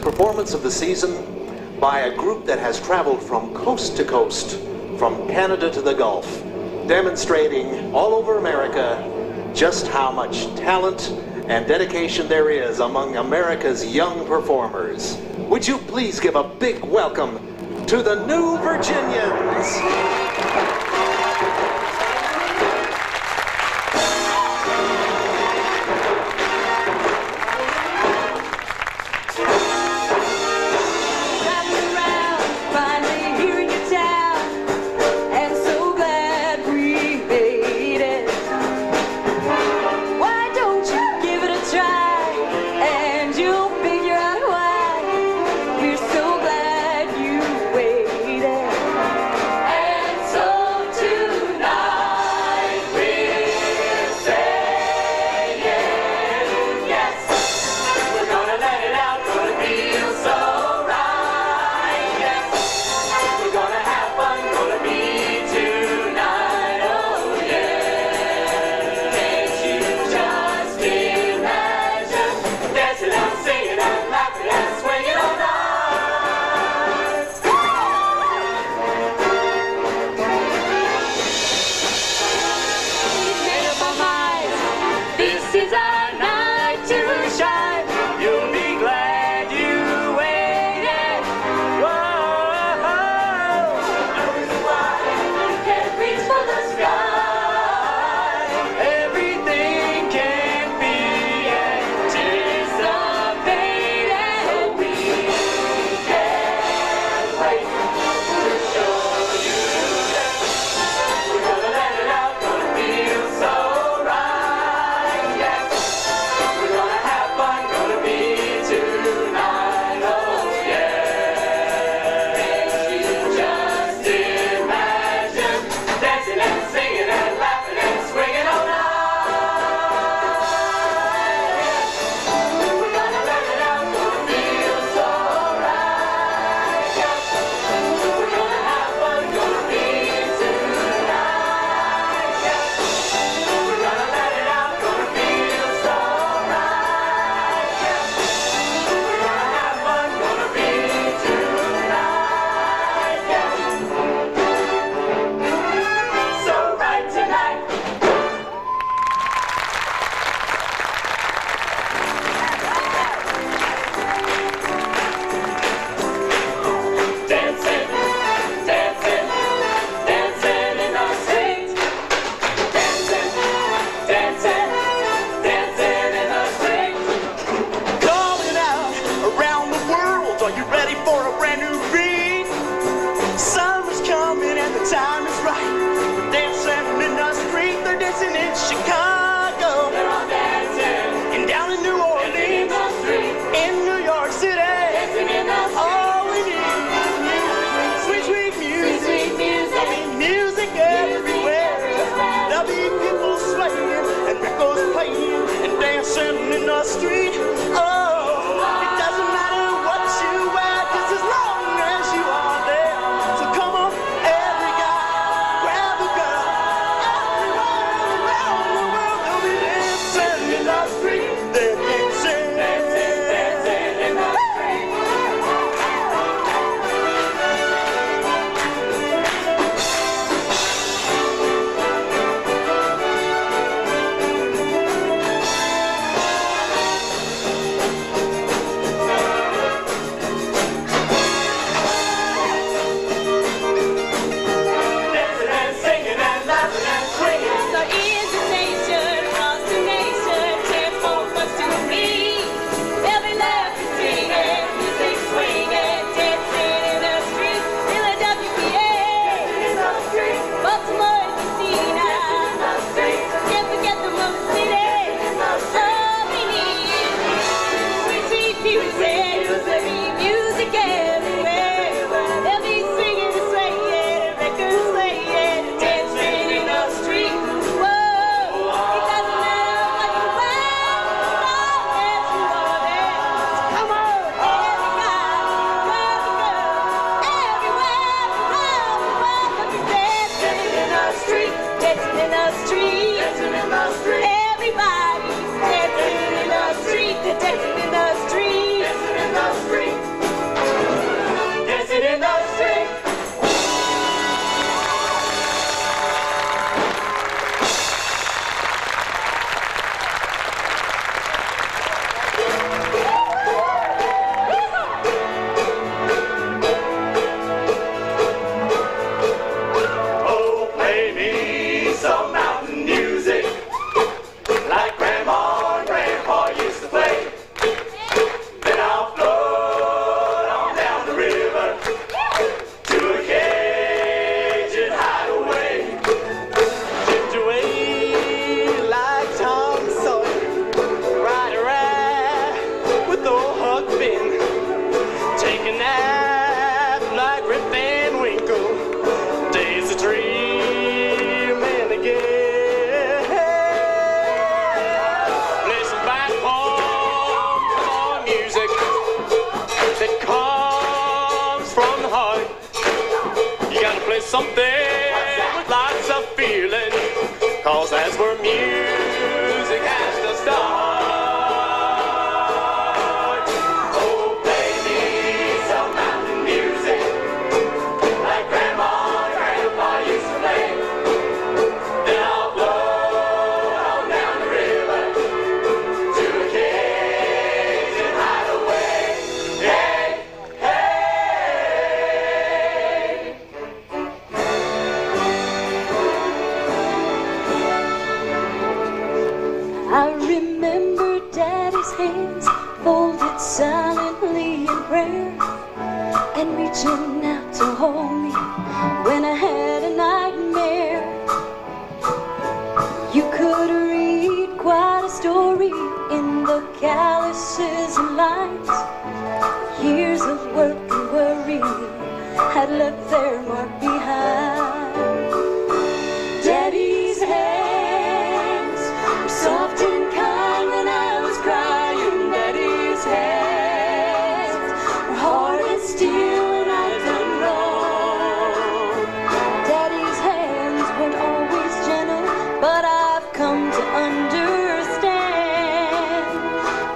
first performance of the season by a group that has traveled from coast to coast, from Canada to the Gulf, demonstrating all over America just how much talent and dedication there is among America's young performers. Would you please give a big welcome to the New Virginians? always something with lots of feeling, 'cause that's where music has to start. Oh, play me some mountain music, like Grandma and Grandpa used to play. Then I'll float on down the river to a Cajun hideaway. Hey, hey. I remember Daddy's hands folded silently in prayer, and reaching out to hold me when I had a nightmare. You could read quite a story in the calluses and lines. Years of work and worry had left their mark behind. Daddy's hands were soft and kind when I was crying. Daddy's hands were hard and steel when I'd done wrong. Daddy's hands weren't always gentle, but I've come to understand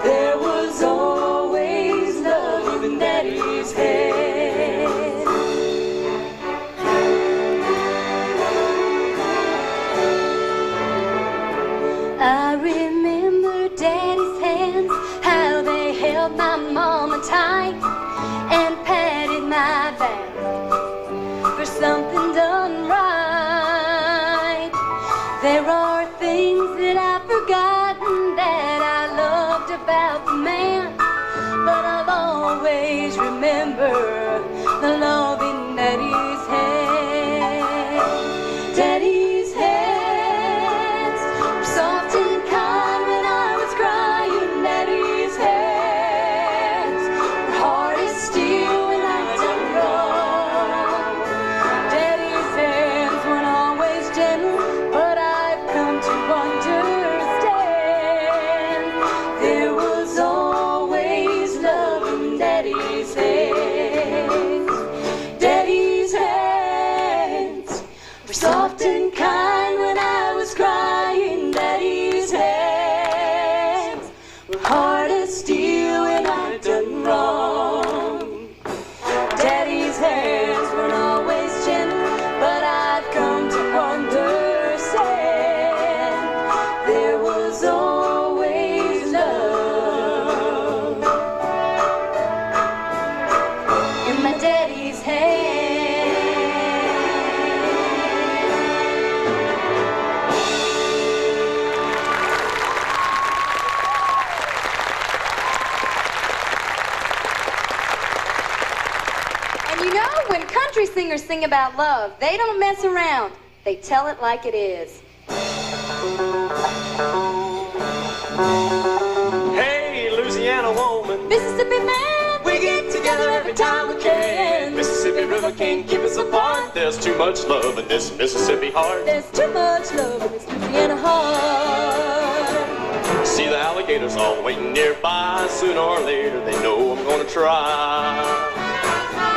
there was always love in Daddy's hands. I remember Daddy's hands, how they held my mama tight and patted my back for something done right. There are things that I've forgotten that I loved about the man, but I'll always remember the love in Daddy's hands. Daddy's hands were soft and kind when I was crying. Daddy's hands were hard as steel when I'd done wrong. Daddy's hands weren't always gentle, but I've come to understand there was always love in Daddy's hands. Daddy's hands were soft and kind when I was crying. Daddy's hands were hard as steel when I'd done wrong. Daddy's hands weren't always gentle, but I've come to understand there was always love in my daddy's hands. And you know, when country singers sing about love, they don't mess around. They tell it like it is. Hey, Louisiana woman, Mississippi man, we get together every time we can. Mississippi River can't keep us apart. There's too much love in this Mississippi heart. there's too much love in this Louisiana heart. See the alligators all waiting nearby. Sooner or later they know I'm gonna try.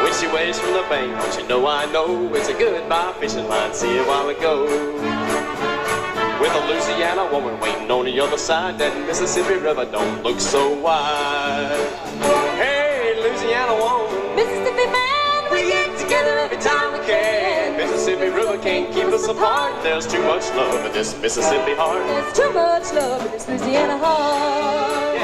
When she waves from the bank, don't you know I know it's a goodbye fishing line. See it while it goes. With a Louisiana woman waiting on the other side, that Mississippi River don't look so wide. Hey, Louisiana woman, Mississippi man, we get together every time we can. Mississippi River can't keep us apart. There's too much love in this Mississippi heart. there's too much love in this Louisiana heart.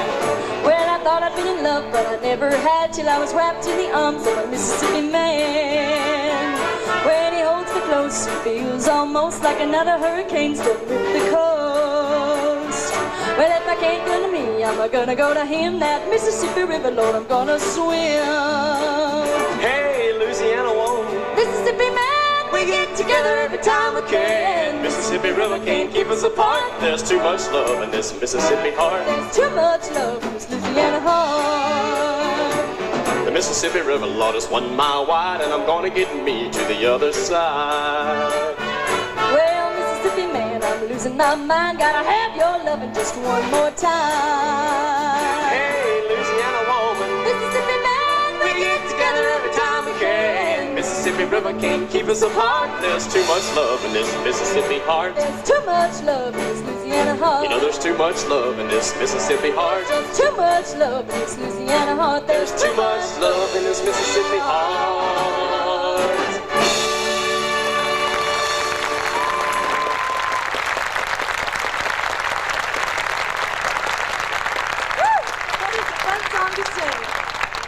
Well, I thought I'd been in love, but I never had till I was wrapped in the arms of a Mississippi man. When he holds me close, it feels almost like another hurricane struck with the coast. Well, if I can't go to me, I'm gonna go to him. That Mississippi River, Lord, I'm gonna swim. Hey, Louisiana woman, Mississippi man, we get together every time we can. Mississippi River can't keep us apart. There's too much love in this Mississippi heart. there's too much love in this Louisiana heart. The Mississippi River, Lord, is 1 mile wide, and I'm gonna get me to the other side. Well, Mississippi man, I'm losing my mind. Gotta have your loving just one more time. Hey, Louisiana woman, Mississippi man, we get together every time we can. Mississippi Mississippi River can't keep us apart. There's too much love in this Mississippi heart. There's too much love in this Louisiana heart. You know there's too much love in this Mississippi heart. There's too much love in this Louisiana heart. There's too much love in this Mississippi heart.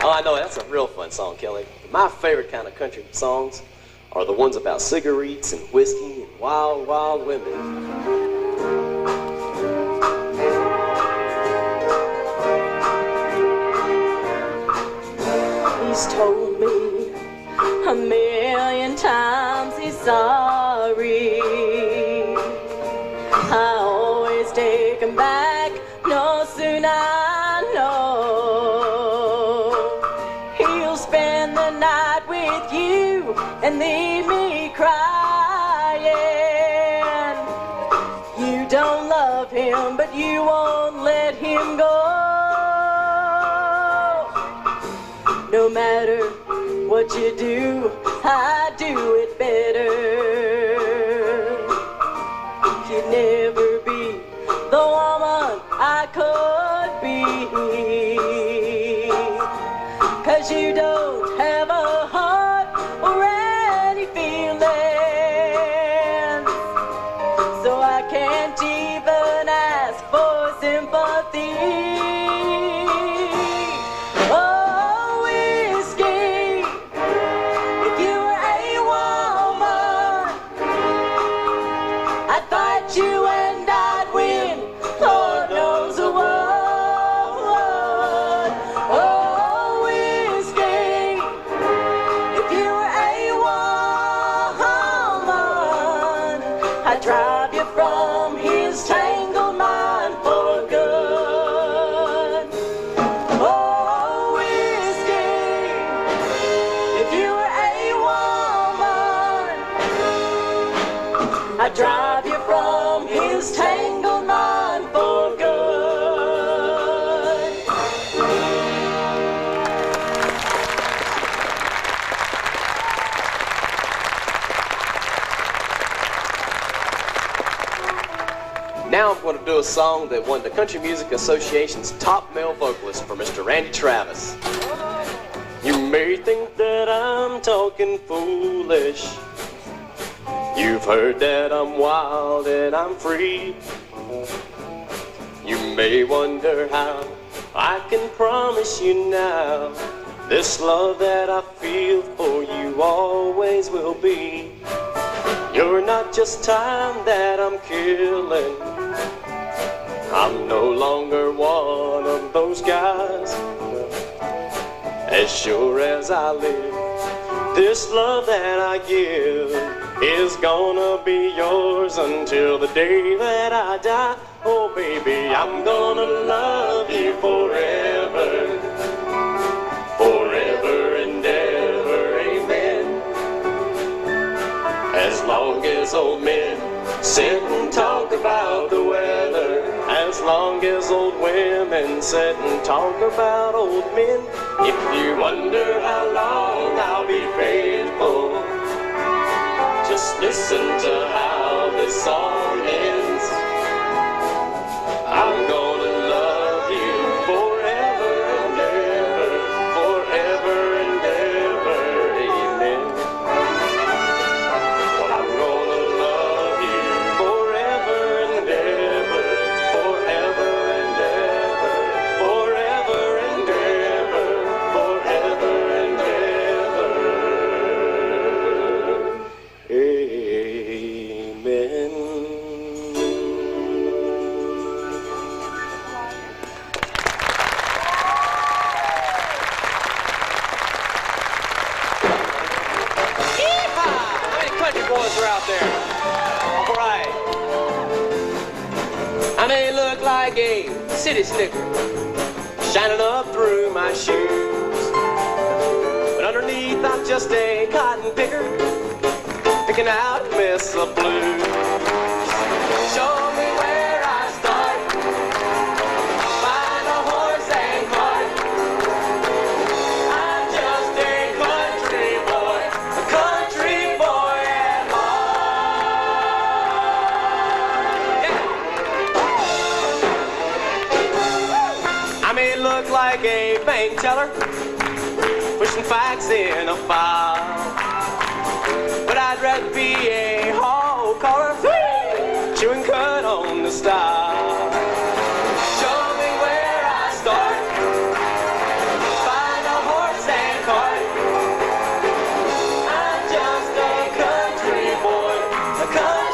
Oh, I know, that's a real fun song, Kelly. My favorite kind of country songs are the ones about cigarettes and whiskey and wild, wild women. He's told me a million times he's sorry. I always take him back, no soon I know. He'll spend the night with you and leave me crying. You don't love him, but you won't let him go. No matter what you do, I do it better. You'd never be the woman I could be, 'cause you don't have a heart or any feelings, so I can't even ask for sympathy. You and I'd win, Lord knows a what. Oh, whiskey, if you were a woman, I'd drive you from his tangled mind for good. Oh, whiskey, if you were a woman, I'd drive you from his tangled mind for good. Now I'm going to do a song that won the Country Music Association's top male vocalist for Mr. Randy Travis. You may think that I'm talking foolish. You've heard that I'm wild and I'm free. You may wonder how I can promise you now this love that I feel for you always will be. You're not just time that I'm killing. I'm no longer one of those guys. As sure as I live, this love that I give is gonna be yours until the day that I die. Oh baby, I'm gonna love you forever, forever and ever, amen. As long as old men sit and talk about the weather, as long as old women sit and talk about old men. If you wonder how long I'll be faithful, just listen to how this song ends. I'm gonna love you forever and ever, forever and ever, amen. I'm gonna love you forever and ever, forever and ever, forever and ever, forever and ever, amen. Boys are out there. All right. I may look like a city slicker shining up through my shoes, but underneath I'm just a cotton picker picking out a mess of blues. Show me where I start, find a horse and cart. I'm just a country boy, a country like a bank teller, pushing facts in a file. But I'd rather be a hall caller, chewing cut on the style. Show me where I start, find a horse and cart. I'm just a country boy at heart.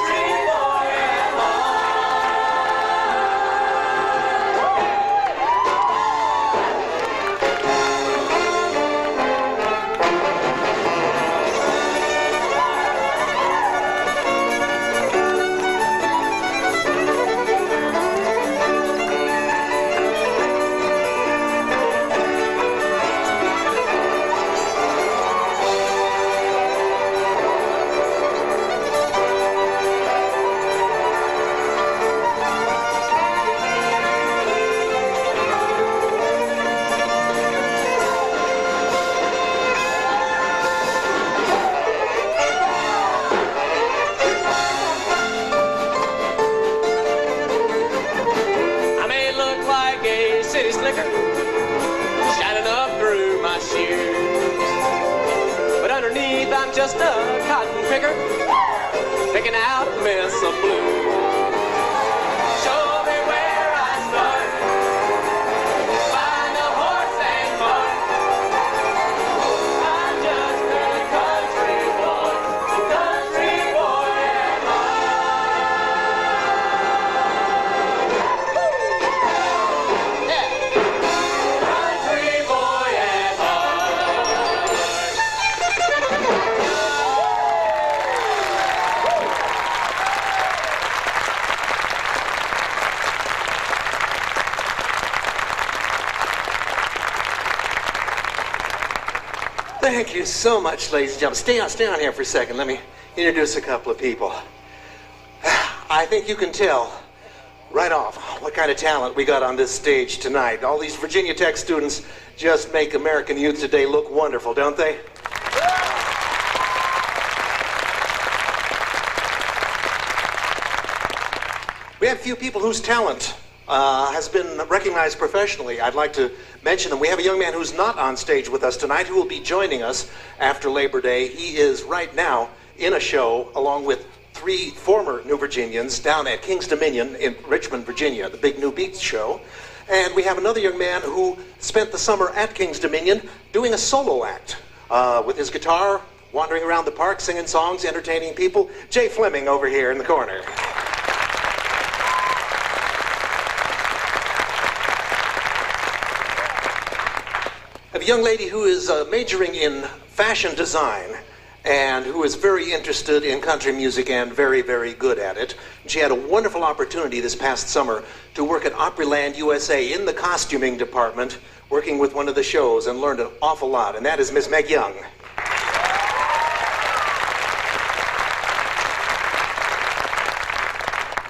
Shining up through my shoes, but underneath I'm just a cotton picker, picking out a mess of blues. Show me where I start, find a horse and cart. I'm just a country boy at heart. Yeah. Thank you so much, ladies and gentlemen. Stay on here for a second. Let me introduce a couple of people. I think you can tell right off what kind of talent we got on this stage tonight. All these Virginia Tech students just make American youth today look wonderful, don't they? We have a few people whose talent has been recognized professionally. I'd like to mention them. We have a young man who's not on stage with us tonight who will be joining us after Labor Day. He is right now in a show along with 3 former New Virginians down at King's Dominion in Richmond, Virginia, the big New Beats show. And we have another young man who spent the summer at King's Dominion doing a solo act with his guitar, wandering around the park, singing songs, entertaining people. Jay Fleming over here in the corner. I have a young lady who is majoring in fashion design and who is very interested in country music and very, very good at it. She had a wonderful opportunity this past summer to work at Opryland, USA in the costuming department, working with one of the shows, and learned an awful lot, and that is Miss Meg Young.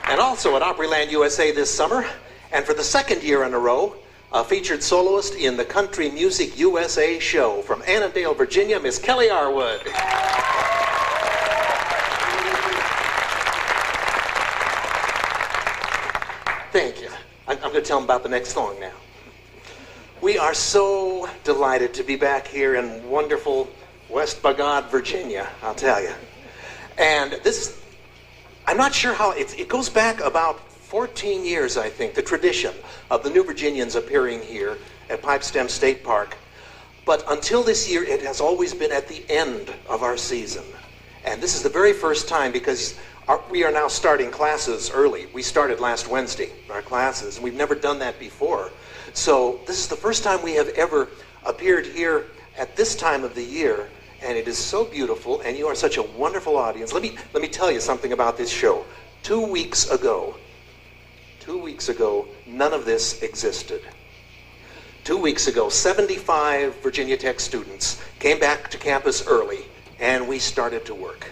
And also at Opryland, USA this summer, and for the second year in a row, a featured soloist in the Country Music USA show from Annandale, Virginia, Miss Kelly Arwood. Thank you. I'm going to tell them about the next song now. We are so delighted to be back here in wonderful West Bagod, Virginia, I'll tell you. And this, I'm not sure how, it goes back about 14 years, I think, the tradition of the New Virginians appearing here at Pipestem State Park. But until this year, it has always been at the end of our season. And this is the very first time because we are now starting classes early. We started last Wednesday, our classes, and we've never done that before. So this is the first time we have ever appeared here at this time of the year, and it is so beautiful, and you are such a wonderful audience. Let me tell you something about this show. 2 weeks ago, none of this existed. 2 weeks ago, 75 Virginia Tech students came back to campus early, and we started to work.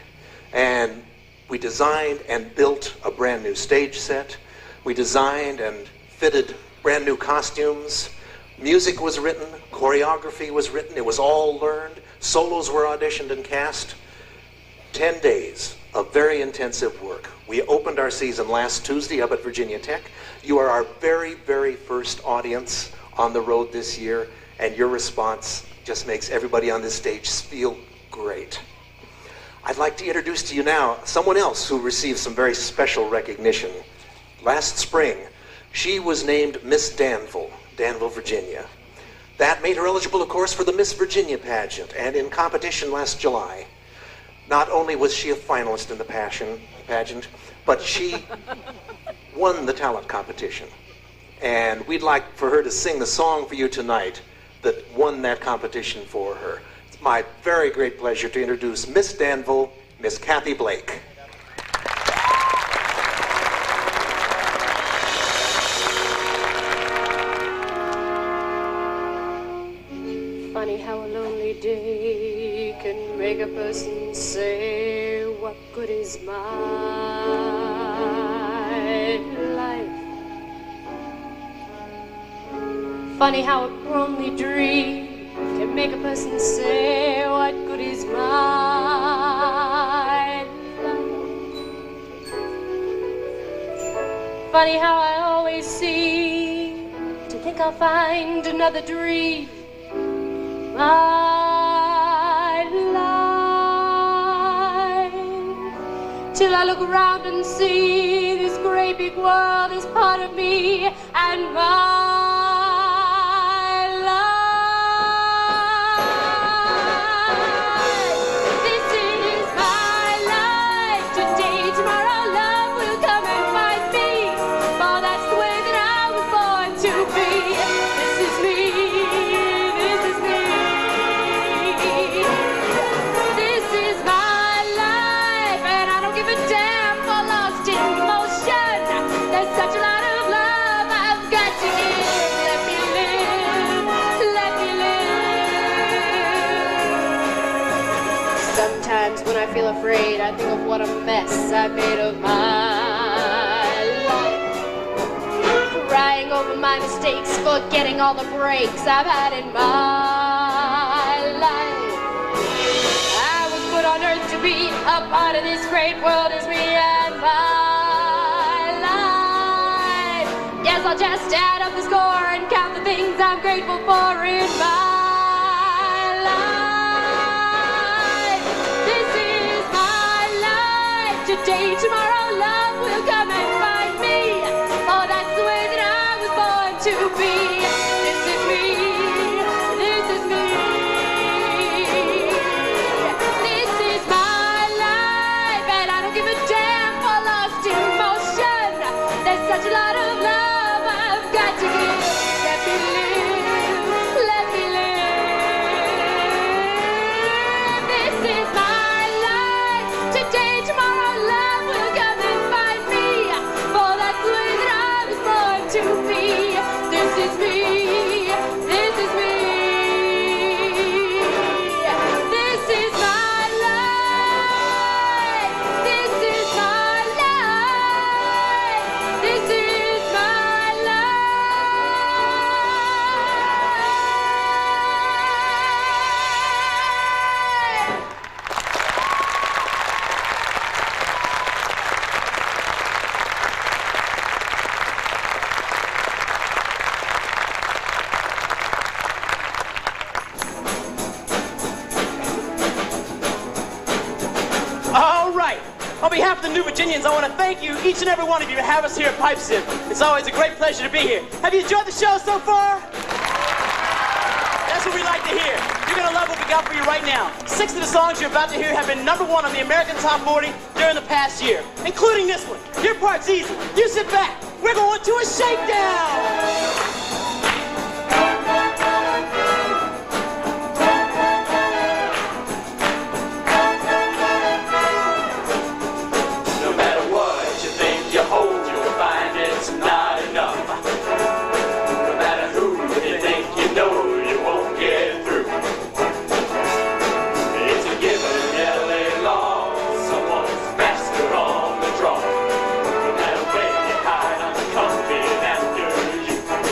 And we designed and built a brand new stage set. We designed and fitted brand new costumes. Music was written, choreography was written, it was all learned. Solos were auditioned and cast. 10 days of very intensive work. We opened our season last Tuesday up at Virginia Tech. You are our very, very first audience on the road this year, and your response just makes everybody on this stage feel great. I'd like to introduce to you now someone else who received some very special recognition. Last spring, she was named Miss Danville, Virginia. That made her eligible, of course, for the Miss Virginia pageant, and in competition last July. Not only was she a finalist in the pageant, but she won the talent competition. And we'd like for her to sing the song for you tonight that won that competition for her. It's my very great pleasure to introduce Miss Danville, Miss Kathy Blake. Funny how a lonely day can make a person say, what good is my life? Funny how a lonely dream can make a person say, what good is my life? Funny how I always seem to think I'll find another dream. My life, till I look around and see this great big world is part of me and my life. This is my life. Today, tomorrow, love will come and find me. For that's the way that I was born to be. This is me. Such a lot of love I've got to give. Let me live, let me live. Sometimes when I feel afraid, I think of what a mess I made of my life. Crying over my mistakes, forgetting all the breaks I've had in my life. I was put on earth to be a part of this great world as me and my. Yes, I'll just add up the score and count the things I'm grateful for in my life. This is my life. Today, tomorrow, love will come and find me. Oh, that's the way that I was born to be. This is me. This is me. This is my life, and I don't give a damn for lost emotion. There's such a lot of love. Got to give, let me live, let me live. This is my life. Today, tomorrow, love will come and find me. For that's the way that I was born to be. This is me, this is me. This is my life. This is my life. This is on behalf of the New Virginians, I want to thank you, each and every one of you, to have us here at Pipestem. It's always a great pleasure to be here. Have you enjoyed the show so far? That's what we like to hear. You're going to love what we got for you right now. 6 of the songs you're about to hear have been #1 on the American Top 40 during the past year, including this one. Your part's easy. You sit back. We're going to a shakedown. After you.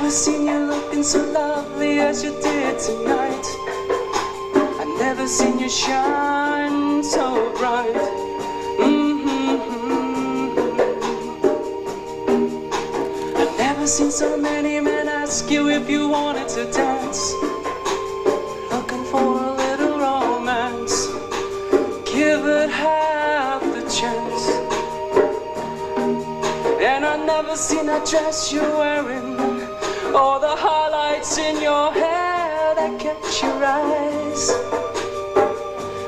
never seen you looking so lovely as you did tonight. I've never seen you shine so bright. I've never seen so many men ask you if you wanted to dance, looking for a little romance. Give it half the chance. And I've never seen that dress you're wearing, or the highlights in your hair that catch your eyes.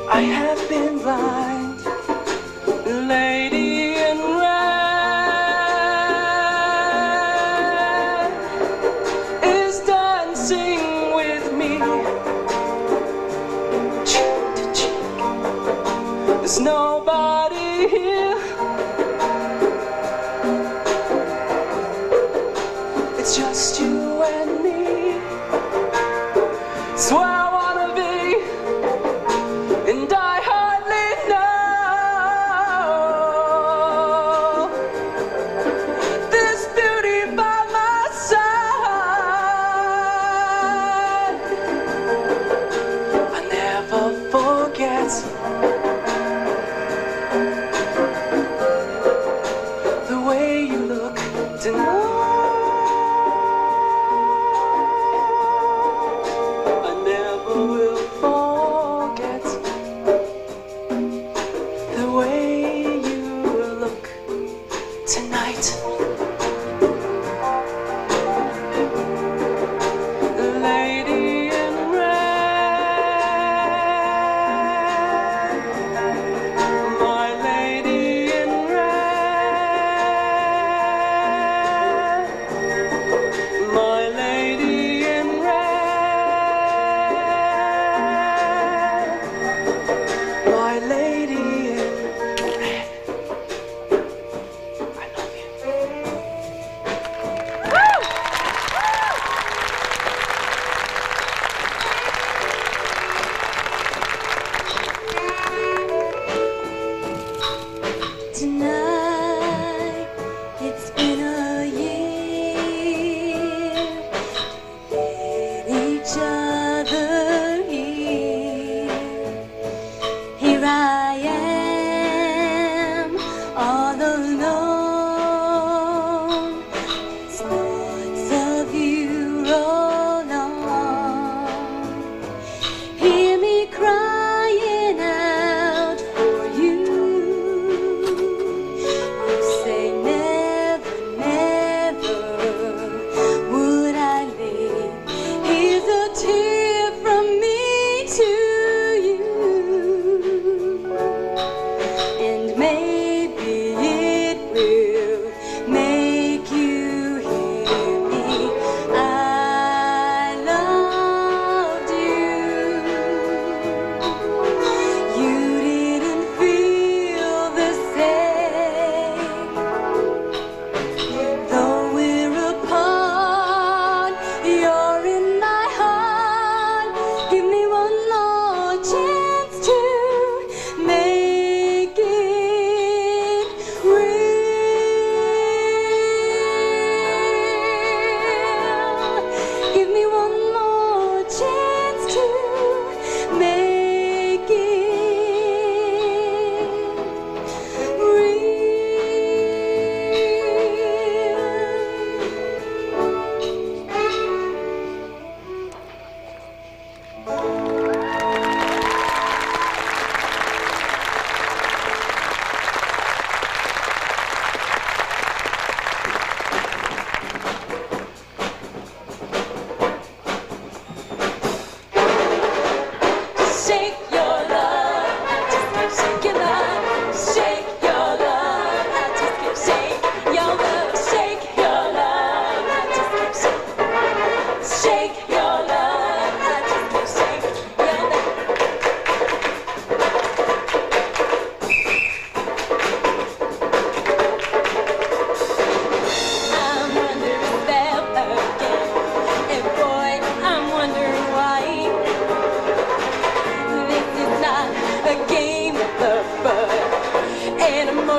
I have been blind, lady in red is dancing with me, cheek to cheek. There's nobody here. It's just you and me. It's where I wanna be, and I hardly know this beauty by my side. I never forget the way you look tonight. Tonight, it's been a year with each other here. Here I am, all alone. Thoughts of you roll on. Hear me crying out for you.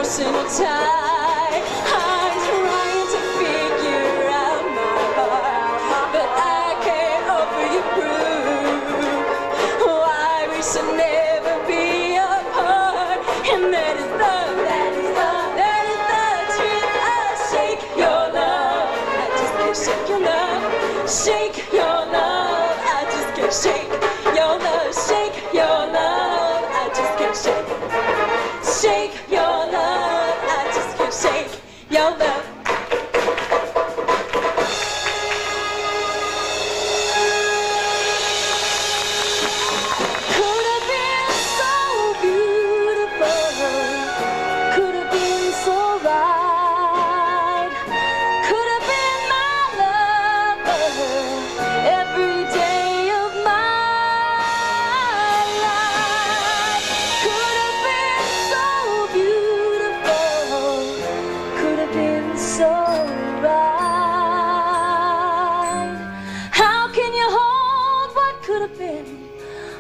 emotional tie. I'm trying to figure out my heart. your love, shake your love. I just can't shake your love, shake your love. I just can't shake your love. I just can't shake your love.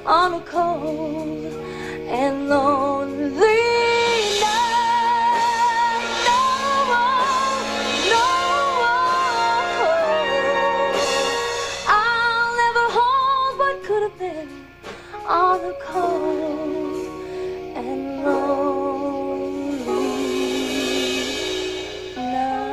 On a cold and lonely night, no one, I'll never hold what could have been on a cold and lonely night.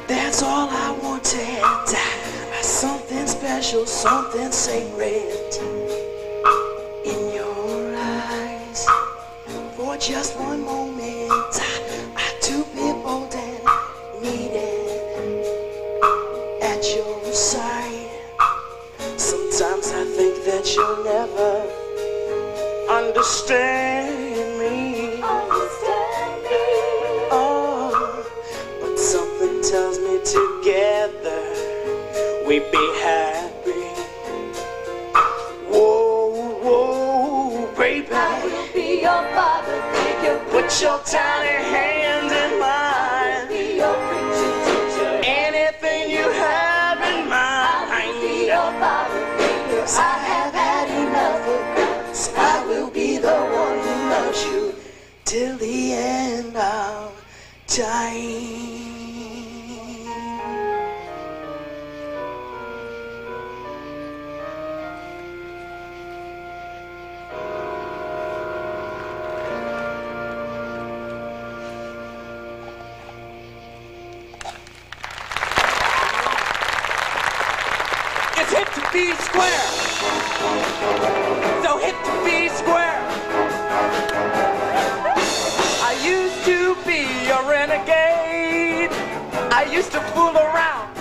That's all I wanted. Something special, something sacred in your eyes. For just one moment, I to be bold and needed at your side. Sometimes I think that you'll never understand me. Oh, but something tells me together we'd be happy. Whoa, whoa, baby, I will be your father, figure. put your tiny hand in mine. Be your preaching teacher. Anything you have in mind. I will be your father, figure. I have had enough of Christ. I will be the one who loves you till the end of time. It's hip to be square. So hip to be square. I used to be a renegade. I used to fool around,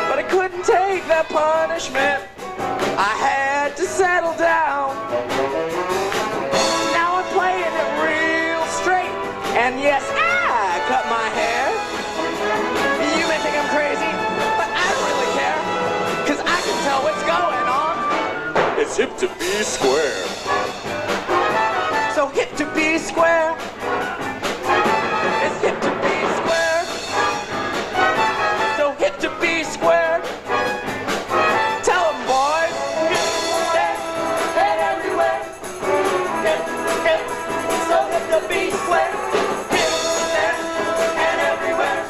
but I couldn't take that punishment. I had to settle down. Now I'm playing it real straight, and yes, I cut my hair. You may think I'm crazy, but I don't really care, 'cause I can tell what's going on. It's hip to be square. So hip to be square. It's hip to be square. So hip to be square. Tell 'em, boys. Hip, and everywhere. Hip, hip. So hip to be square. Hip, and everywhere.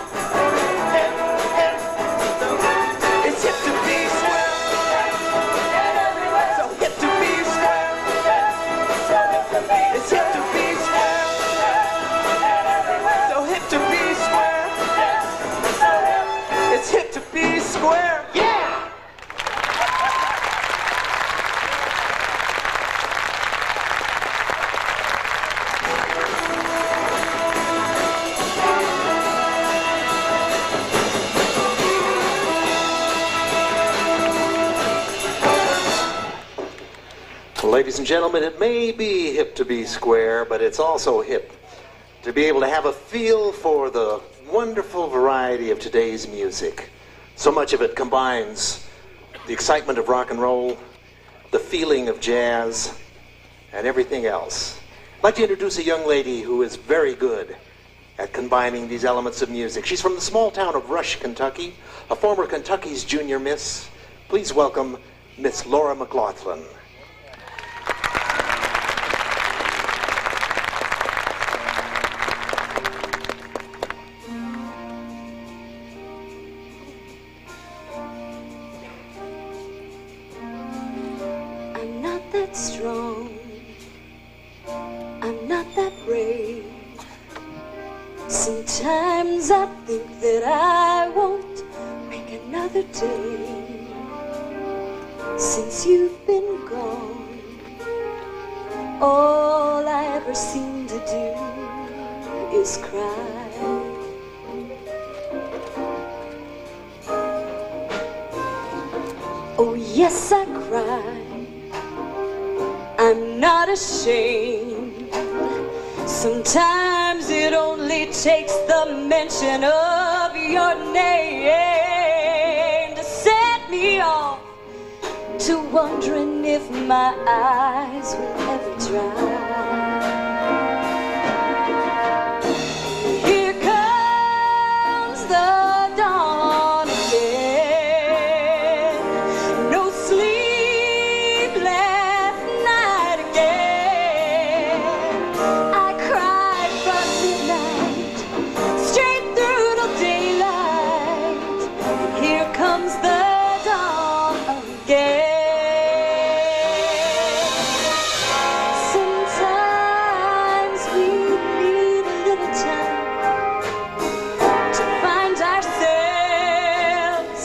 Hip, hip. It's hip to be square. And everywhere. So hip to be square. So hip to be. It's hip to be square. And everywhere. So hip to be square. So hip. It's hip to be square. Yeah. Ladies and gentlemen, it may be hip to be square, but it's also hip to be able to have a feel for the wonderful variety of today's music. So much of it combines the excitement of rock and roll, the feeling of jazz, and everything else. I'd like to introduce a young lady who is very good at combining these elements of music. She's from the small town of Rush, Kentucky, a former Kentucky's Junior Miss. Please welcome Miss Laura McLaughlin. I'm not that strong, I'm not that brave. Sometimes I think that I won't make another day. Since you've been gone, all I ever seem to do is cry. Oh yes, I cry. I'm not ashamed. Sometimes it only takes the mention of your name to set me off to wondering if my eyes will ever dry. Here comes the dawn again. No sleep last night again. I cried from midnight straight through till daylight. And here comes the dawn again. Sometimes we need a little time to find ourselves,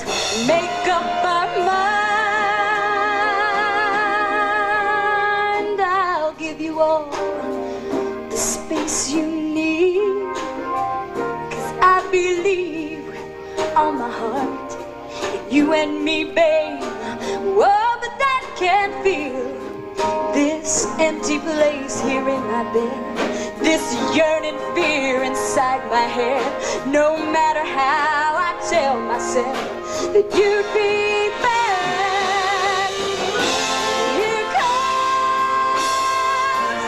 make up our mind. I'll give you all the space you need, 'cause I believe with all my heart in you and me, babe. Whoa, but that can't feel this empty place here in my bed, this yearning fear inside my head. No matter how I tell myself that you'd be back, here comes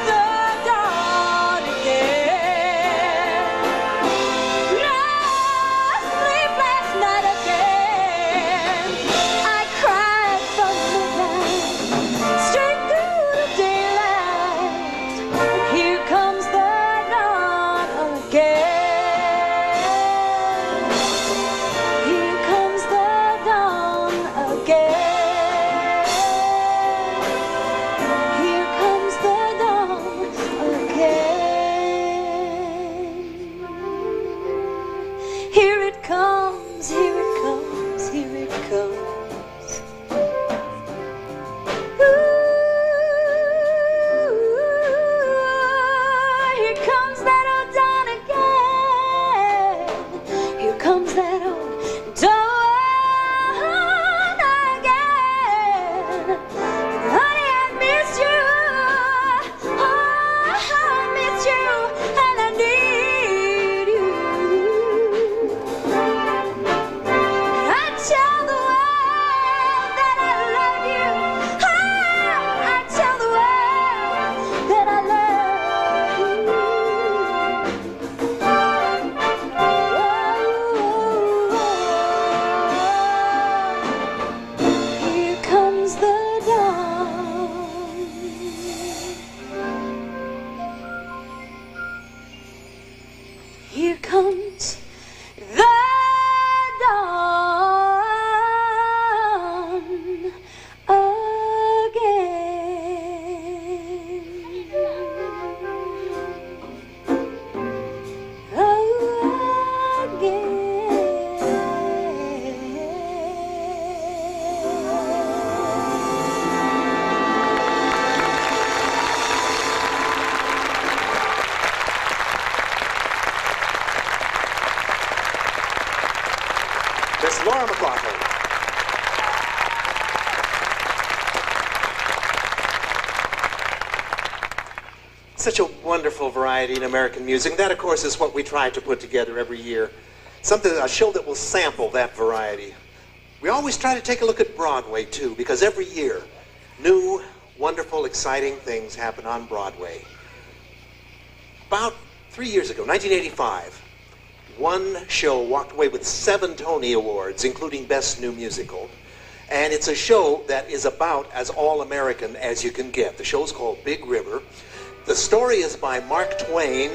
the dawn again. No sleep last night again. I cried from midnight straight through the daylight. Here comes the dawn again. Here comes the dawn again. Here comes the dawn again. Here it comes, here it comes, here it comes. Ooh, here comes that old dawn again. Here comes that old dawn again. Honey, I miss you. Oh, I miss you, and I need you. I tell the world that I love you. I tell the world that I love you. Here comes the dawn. Here comes the dawn again. Oh, Miss Laura McLaughlin. Such a wonderful variety in American music. That, of course, is what we try to put together every year. A show that will sample that variety. We always try to take a look at Broadway, too, because every year, new, wonderful, exciting things happen on Broadway. About 3 years ago, 1985, one show walked away with 7 Tony Awards, including Best New Musical. And it's a show that is about as all-American as you can get. The show's called Big River. The story is by Mark Twain,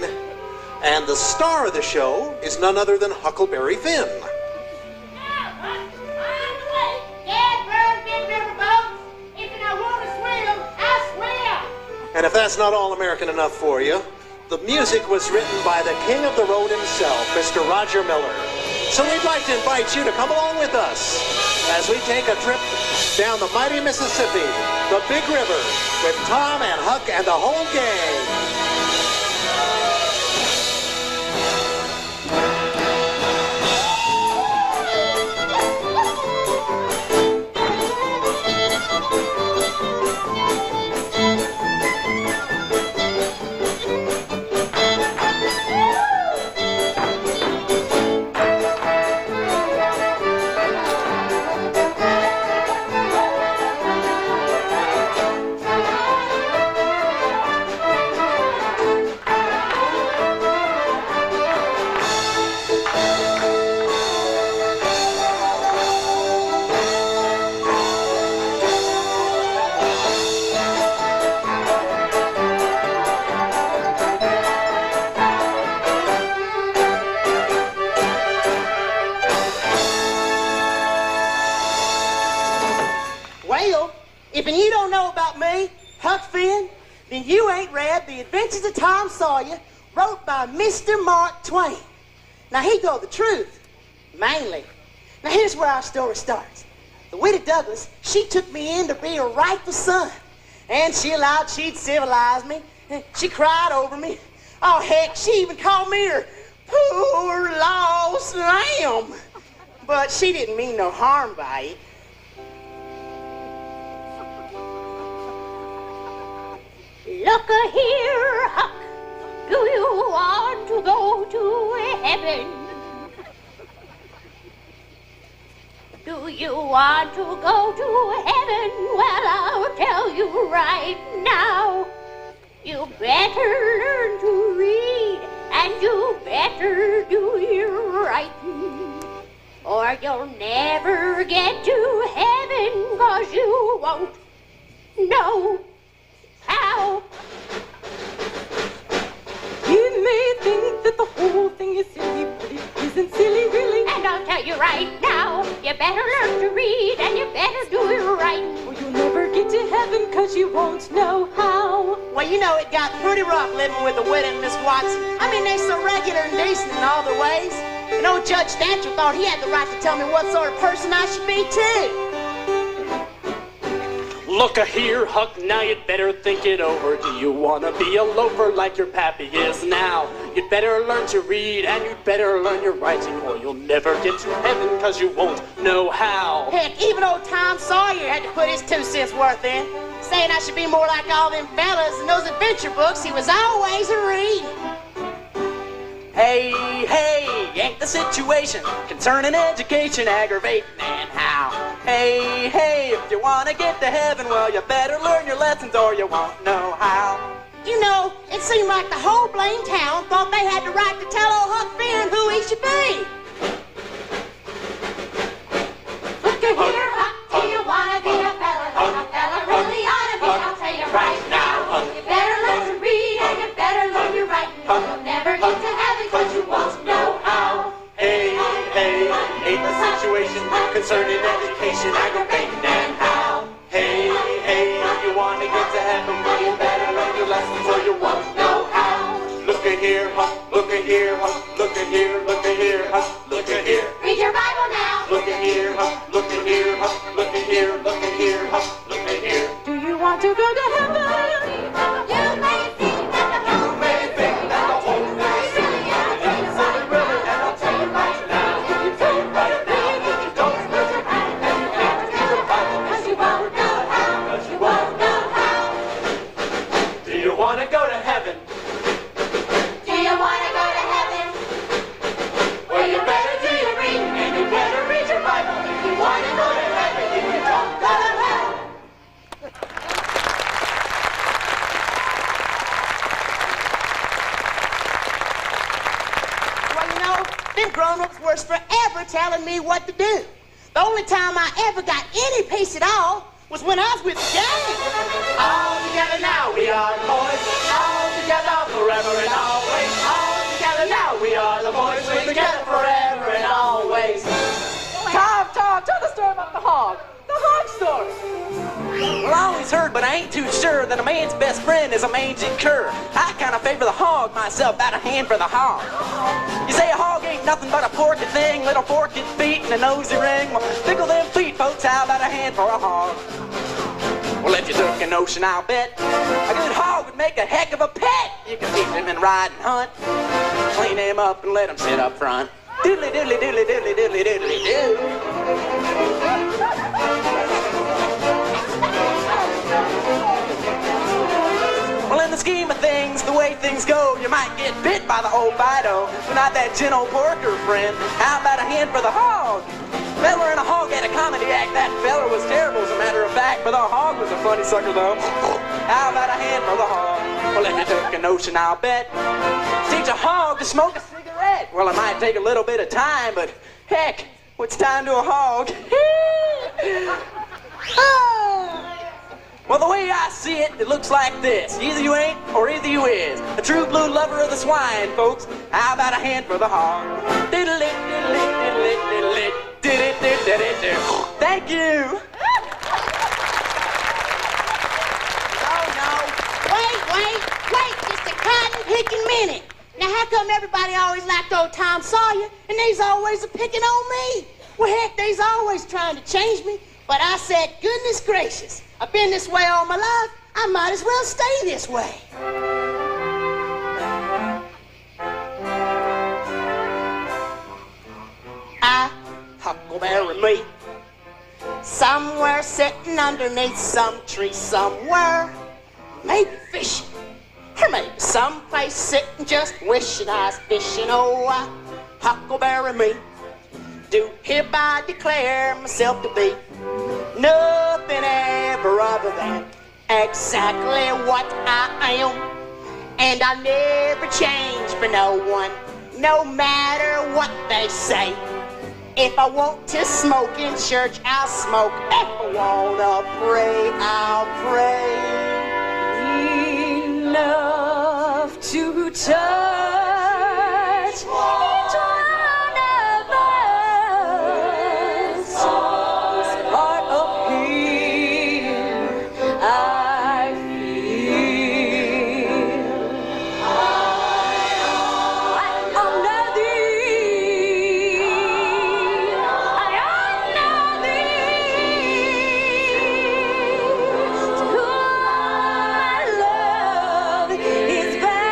and the star of the show is none other than Huckleberry Finn. And if that's not all-American enough for you, the music was written by the king of the road himself, Mr. Roger Miller. So we'd like to invite you to come along with us as we take a trip down the mighty Mississippi, the Big River, with Tom and Huck and the whole gang. If you don't know about me, Huck Finn, then you ain't read The Adventures of Tom Sawyer, wrote by Mr. Mark Twain. Now, he told the truth, mainly. Now, here's where our story starts. The widow Douglas, she took me in to be her rightful son, and she allowed she'd civilize me, and she cried over me. Oh, heck, she even called me her poor lost lamb. But she didn't mean no harm by it. Look-a-here, Huck, do you want to go to heaven? Do you want to go to heaven? Well, I'll tell you right now. You better learn to read, and you better do your writing, or you'll never get to heaven, 'cause you won't know how. You may think that the whole thing is silly, but it isn't silly really. And I'll tell you right now, you better learn to read and you better do your writing, Or you'll never get to heaven 'cause you won't know how. Well, you know, it got pretty rough living with the widow and Miss Watson. I mean, they're so regular and decent in all their ways. And old Judge Stancher thought he had the right to tell me what sort of person I should be, too. Look-a-here, Huck, now you'd better think it over. Do you want to be a loafer like your pappy is now? You'd better learn to read and you'd better learn your writing, or you'll never get to heaven 'cause you won't know how. Heck, even old Tom Sawyer had to put his 2 cents worth in, saying I should be more like all them fellas in those adventure books he was always a-reading. Hey, hey, ain't the situation concerning education aggravating and how? Hey, hey, if you want to get to heaven, well, you better learn your lessons or you won't know how. You know, it seemed like the whole blame town thought they had the right to tell old Huck Finn who he should be. Look-a-here, Huck, do you want to be a fella like a fella really ought to be? I'll tell you right now, you better learn to read and you better learn your writing, or you'll never get to heaven 'cause you won't know how. Hey, hey, ain't the situation concerning education aggravating and how? Hey, hey, you want to get to heaven, well, you better learn your lessons or you won't know how. Look-a-here, Huck, look-a-here, Huck, look-a-here, look-a-here, Huck, look-a-here. Read your Bible now. Look-a-here, Huck, look-a-here, Huck, look-a-here, look-a-here, Huck, look-a-here. Do you want to go to heaven? You may think that the whole thing is silly, but I'll tell you right now. And I'll tell you right now, if you tell you right now, that you don't lose your mind, and you have to read your Bible, 'cause you won't know how, 'cause you won't know how. Do you want to go to heaven? Do you want to go to heaven? Well, you better do your reading and you better read your Bible if you want to go to heaven. If you don't, go to hell. Well, you know, them grown-ups was forever telling me what to do. The only time I ever got any peace at all was when I was with the gang. All together now we are the boys. All together forever and always. All together now we are the boys. We're together forever and always. Tom, tell the story about the hog. The hog story. Well, I always heard, but I ain't too sure, that a man's best friend is a mangy cur. I kind of favor the hog myself, out of hand for the hog. You say a hog ain't nothing but a porky thing, little forked feet and a nosy ring. Well, pickle them feet, folks, how about a hand for a hog? Well, if you took a notion, I'll bet a good hog would make a heck of a pet. You can teach him and ride and hunt, clean him up and let him sit up front. Doodly doodly doodly doodly doodly doodly doo. Well, in the scheme of things, the way things go, you might get bit by the old Fido, but not that gin old porker friend. How about a hand for the hog? Feller and a hog had a comedy act. That feller was terrible, as a matter of fact, but the hog was a funny sucker, though. How about a hand for the hog? Well, if you took a notion, I'll bet teach a hog to smoke a cigarette. Well, it might take a little bit of time, but heck, what's time to a hog? Well, the way I see it, it looks like this. Either you ain't, or either you is. A true blue lover of the swine, folks. How about a hand for the hog? Thank you. No. Wait, just a cotton picking minute. Now, how come everybody always liked old Tom Sawyer, and they's always a-picking on me? Well, heck, they's always trying to change me, but I said, goodness gracious, I've been this way all my life, I might as well stay this way. Huckleberry me, somewhere sitting underneath some tree somewhere, maybe fishing, or maybe someplace sitting just wishing I was fishing. Oh, I, huckleberry me, do hereby declare myself to be nothing ever other than exactly what I am, and I never change for no one, no matter what they say. If I want to smoke in church, I'll smoke. If I wanna pray, I'll pray. Enough to touch each one of us. This part of here I feel. Under thee, under thee, to my love is bound.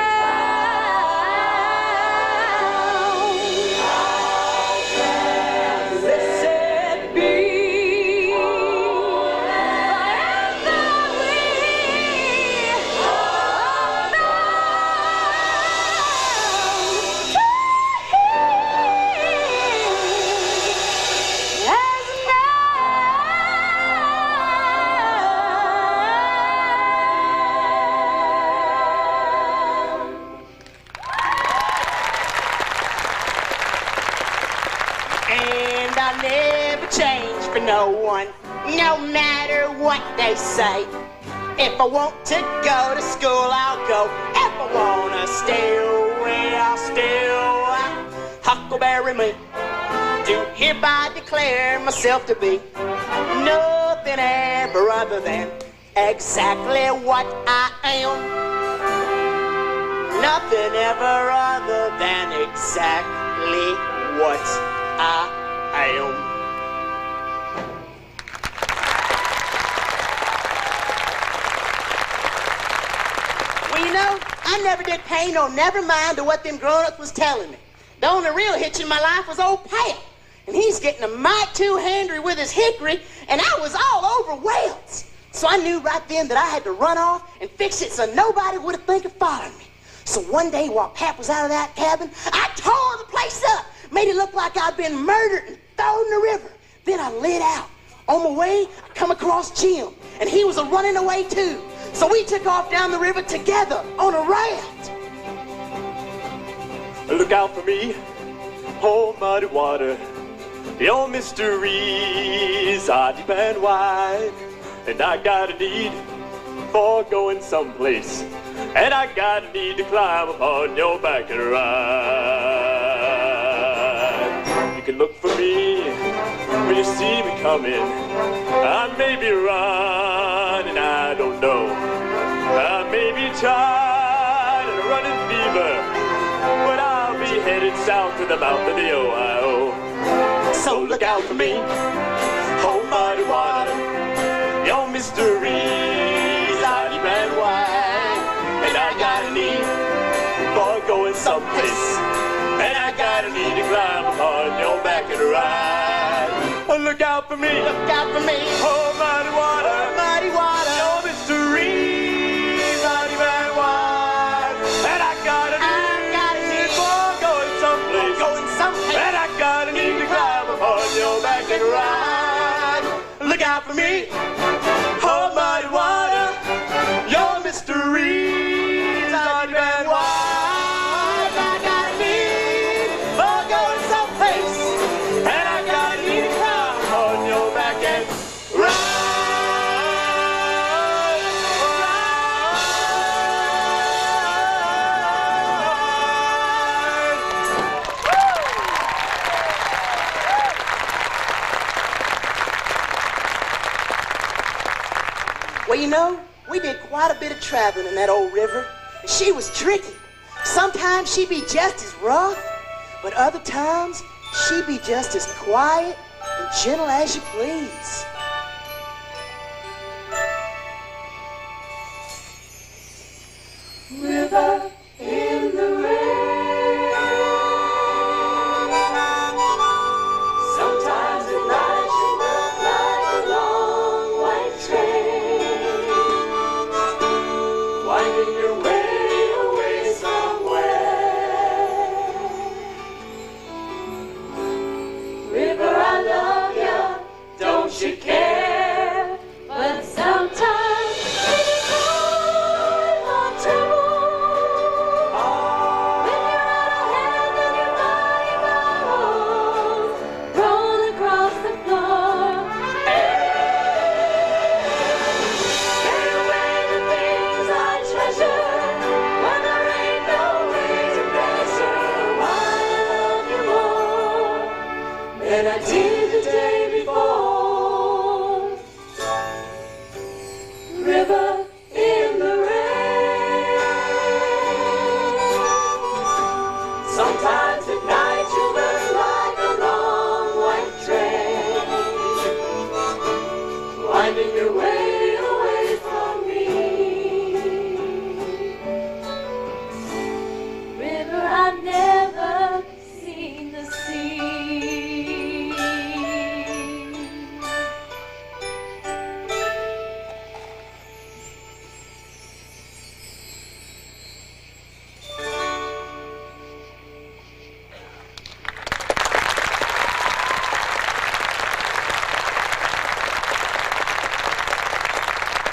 Blessed be forever we And I never change for no one, no matter what they say. If I want to go to school, I'll go. If I wanna stay away, I'll stay away. Huckleberry me, do hereby declare myself to be nothing ever other than exactly what I am. Nothing ever other than exactly what I am. Well, you know, I never did pay no never mind to what them grown-ups was telling me. The only real hitch in my life was old Pat, and he's getting a mite too handy with his hickory, and I was all over Wales. So I knew right then that I had to run off and fix it so nobody would have think of following me. So one day while Pat was out of that cabin, I tore the place up, made it look like I'd been murdered and thrown in the river. Then I lit out. On my way, I come across Jim, and he was running away too. So we took off down the river together on a raft. Look out for me, oh muddy water. Your mysteries are deep and wide, and I got a need for going someplace, and I got a need to climb upon your back and ride. You can look for me when you see me coming. I may be running, I don't know. I may be tired and running fever, but I'll be headed south to the mouth of the Ohio. So look out for me, oh mighty water. Your mysteries are deep and wide, and I got a need for going someplace, and I got a need to climb upon your back and ride. Oh, look out for me, Look out for me, oh mighty water. oh mighty water. Your mysteries are deep and wide, and I got a need for going someplace, Going someplace. and I got a need to climb upon your back and ride. Look out for me, oh mighty water. Your mysteries are deep and wide. I got a need for going someplace, and I got a need to climb upon your back and ride. Well, you know, we did quite a bit of traveling in that old river. And she was tricky. Sometimes she'd be just as rough, but other times she'd be just as quiet and gentle as you please. River in the rain. Sometimes at night you look like a long white train, winding your way away somewhere. River, I love ya, don't you care? But sometimes it's hard on trouble. When you're out of hand and your body bubbles roll across the floor. Carry away the things I treasure when there ain't no way to measure why I love you more than I did the day before. River in the rain. Sometimes at night you look like a long white train, winding your way away from me. River, I've never seen the sea.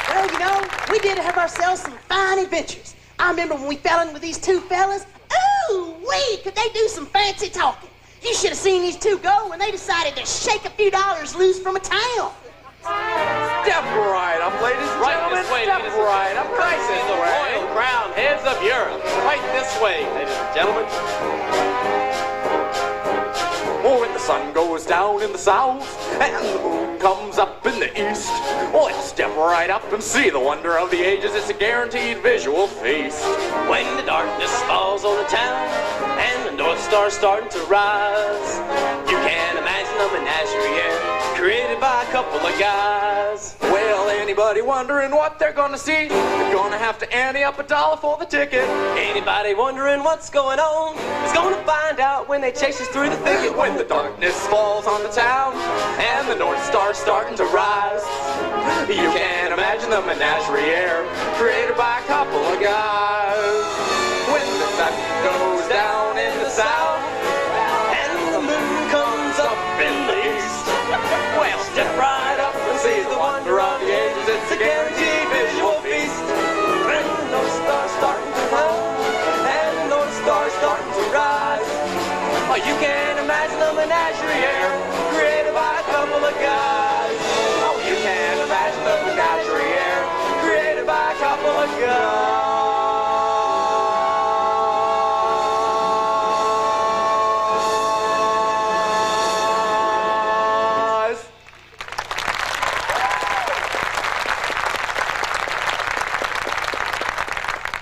Well, you know, we did have ourselves some fine adventures. I remember when we fell in with these two fellas. Ooh, wee, could they do some fancy talking. You should have seen these two go when they decided to shake a few dollars loose from a town. Step right up, ladies and Right gentlemen. this way, Step ladies and right up. Right This is this the way. Royal Crown Heads of Europe. Right this way, ladies and gentlemen. Oh, when the sun goes down in the south and the moon comes up in the east, oh, let's step right up and see the wonder of the ages. It's a guaranteed visual feast. When the darkness falls on the town and the North Star's starting to rise, you can imagine a menagerie created by a couple of guys. Well, anybody wondering what they're gonna see? They're gonna have to ante up $1 for the ticket. Anybody wondering what's going on is gonna find out when they chase us through the thicket. When the darkness falls on the town and the North Star's starting to rise, you can't imagine the menagerie created by a couple of guys. When the sun goes down in the south and the moon comes up in the east, well, step right up and see the wonder of the ages. It's a guaranteed visual feast. When the North Star's starting to run and the North Star's starting to rise, oh, you can't imagine the menagerie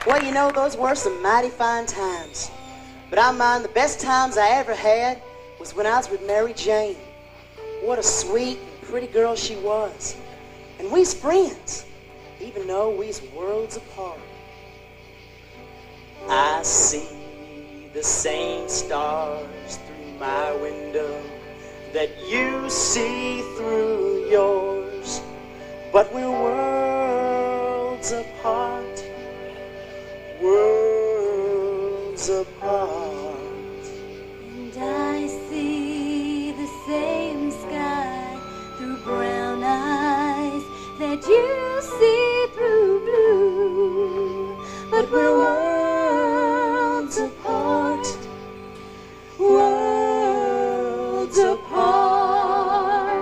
Well, you know, those were some mighty fine times. But I mind the best times I ever had was when I was with Mary Jane. What a sweet and pretty girl she was. And we's friends, even though we's worlds apart. I see the same stars through my window that you see through yours, but we're worlds apart. Worlds apart. And I see the same sky through brown eyes that you see through blue, but we're worlds apart. Worlds apart.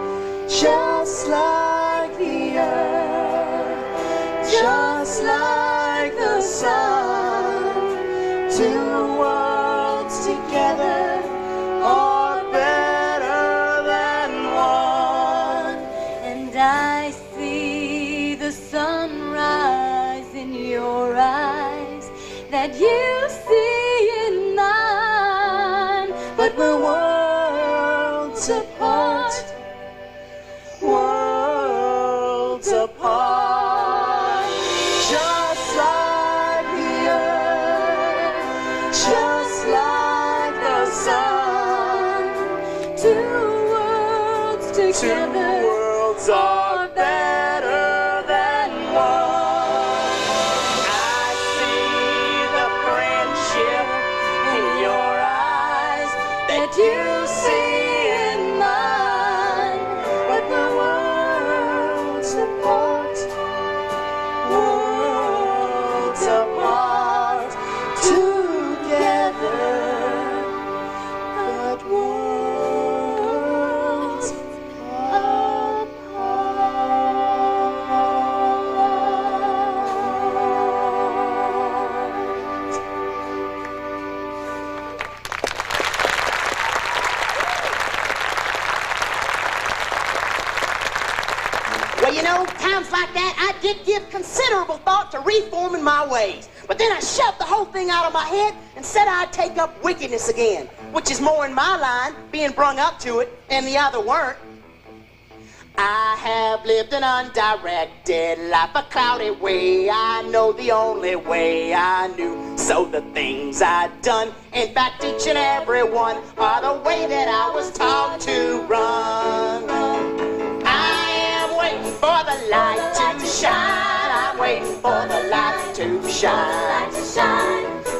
Just like the earth, just like the sun. Two worlds together are better than one. And I see the sunrise in your eyes that you see in mine, but we're worlds apart. Worlds apart. Just like the earth, just like the sun. two worlds Two together worlds are better than one. I see the friendship in your eyes that you see in mine, but we're worlds apart. Worlds apart. Together, but worlds apart. Well, you know, times like that, I did give considerable thought to reforming my ways. But then I shoved the whole thing out of my head and said I'd take up wickedness again, which is more in my line, being brung up to it, and the other weren't. I have lived an undirected life, a cloudy way. I know the only way I knew. So the things I've done, in fact, each and every one, are the way that I was taught to run. I am waiting for the light to shine. I'm waiting for the light to shine.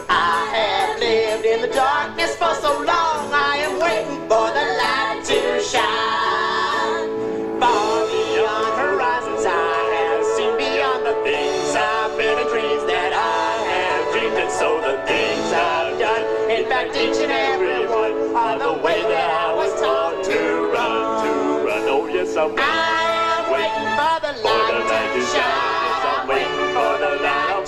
I have lived in the darkness for so long. I am waiting for the light to shine. Far beyond horizons I have seen, beyond the things I've been and dreams that I have dreamed. And so the things I've done, in fact, each and every one, are the way that I was taught to run. Oh yes, I'm waiting for the light to shine. I'm waiting for the light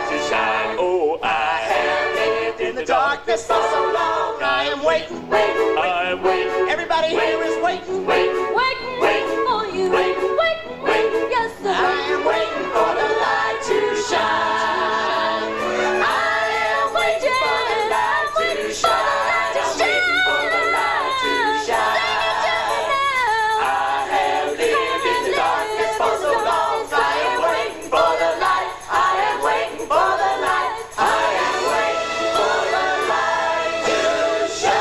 to shine. Oh, I have lived in the darkness for so long. I am waiting, I am waiting. Everybody here is waiting, waiting for you. Waiting, yes sir. I am waiting for the light to shine. I am waiting for the light to shine. I'm waiting for the light to shine. I have lived in the darkness for so long. I am waiting for the light. I am waiting for the light. I am waiting for the light to shine.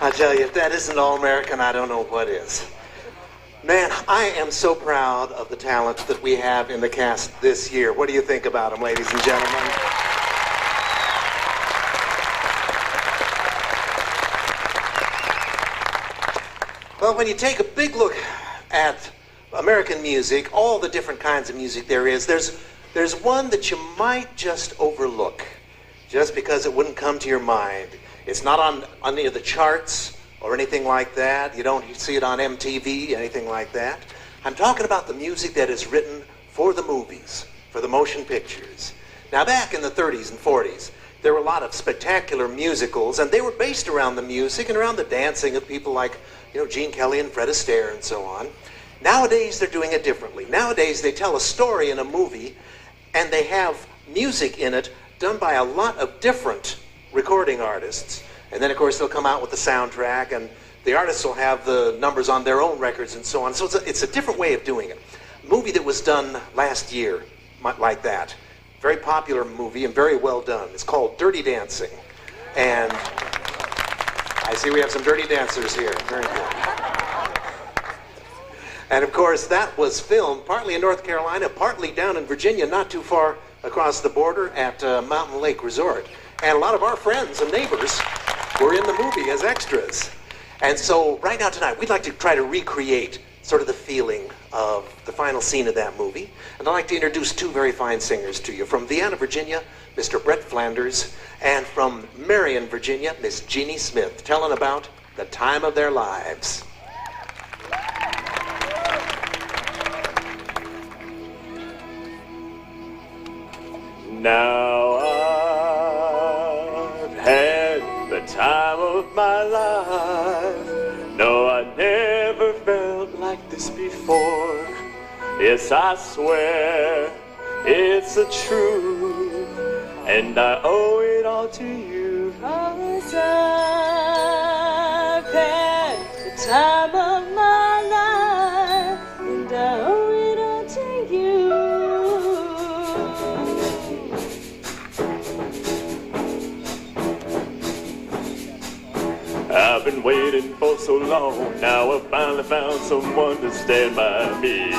I tell you, if that isn't all-American, I don't know what is. Man, I am so proud of the talent that we have in the cast this year. What do you think about them, ladies and gentlemen? Well, when you take a big look at American music, all the different kinds of music there is, there's one that you might just overlook, just because it wouldn't come to your mind. It's not on any of the charts or anything like that. You don't see it on MTV, anything like that. I'm talking about the music that is written for the movies, for the motion pictures. Now, back in the 30s and 40s, there were a lot of spectacular musicals, and they were based around the music and around the dancing of people like, Gene Kelly and Fred Astaire and so on. Nowadays, they're doing it differently. Nowadays, they tell a story in a movie, and they have music in it done by a lot of different recording artists. And then, of course, they'll come out with the soundtrack, and the artists will have the numbers on their own records and so on. So it's a different way of doing it. A movie that was done last year, like that. Very popular movie and very well done. It's called Dirty Dancing. And I see we have some dirty dancers here. Very good. And of course, that was filmed partly in North Carolina, partly down in Virginia, not too far across the border at Mountain Lake Resort. And a lot of our friends and neighbors were in the movie as extras. And so right now tonight, we'd like to try to recreate sort of the feeling of the final scene of that movie. And I'd like to introduce two very fine singers to you. From Vienna, Virginia, Mr. Brett Flanders, and from Marion, Virginia, Miss Jeannie Smith, telling about the time of their lives. Now I've had the time of my life. No, I never felt like this before. Yes, I swear it's the truth, and I owe it all to you. Cause I've had the time of my life, and I owe it all to you. I've been waiting for so long, now I finally found someone to stand by me.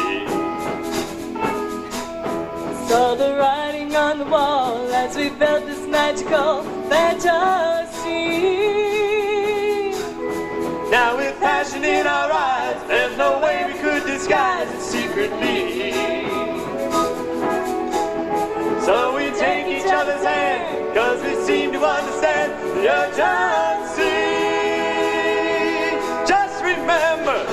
Saw the writing on the wall as we felt this magical fantasy. Now with passion in our eyes, there's no way we could disguise it secretly. So we take each other's hand, cause we seem to understand the urgency. Just remember,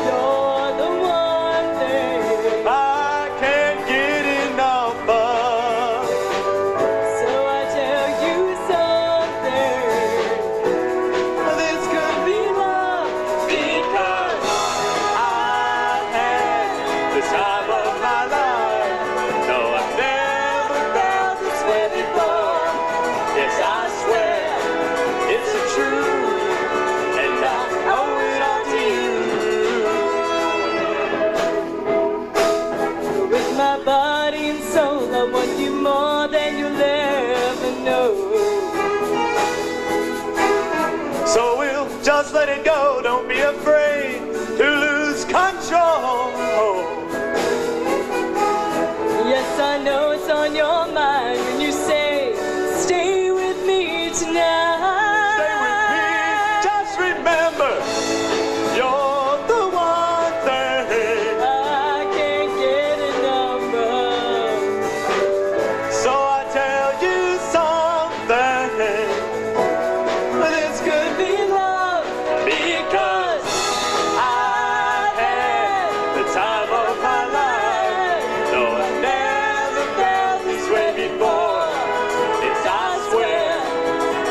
You're the one thing I can't get enough of. So I tell you something. This could be love, because I've had the time of my life. No, I've never felt this way before. Yes, I swear it's the truth, and I owe it all to you. With my body and soul, I want you more than you'll ever know. So we'll just let it go. Don't be afraid to lose control. Yes, I know it's on your mind when you say, stay with me tonight. Stay with me. Just remember, you're the one thing. I can't get enough of. So I tell you something. This could be love, because I've had the time of my life. No, I've never felt this way before. It's, I swear,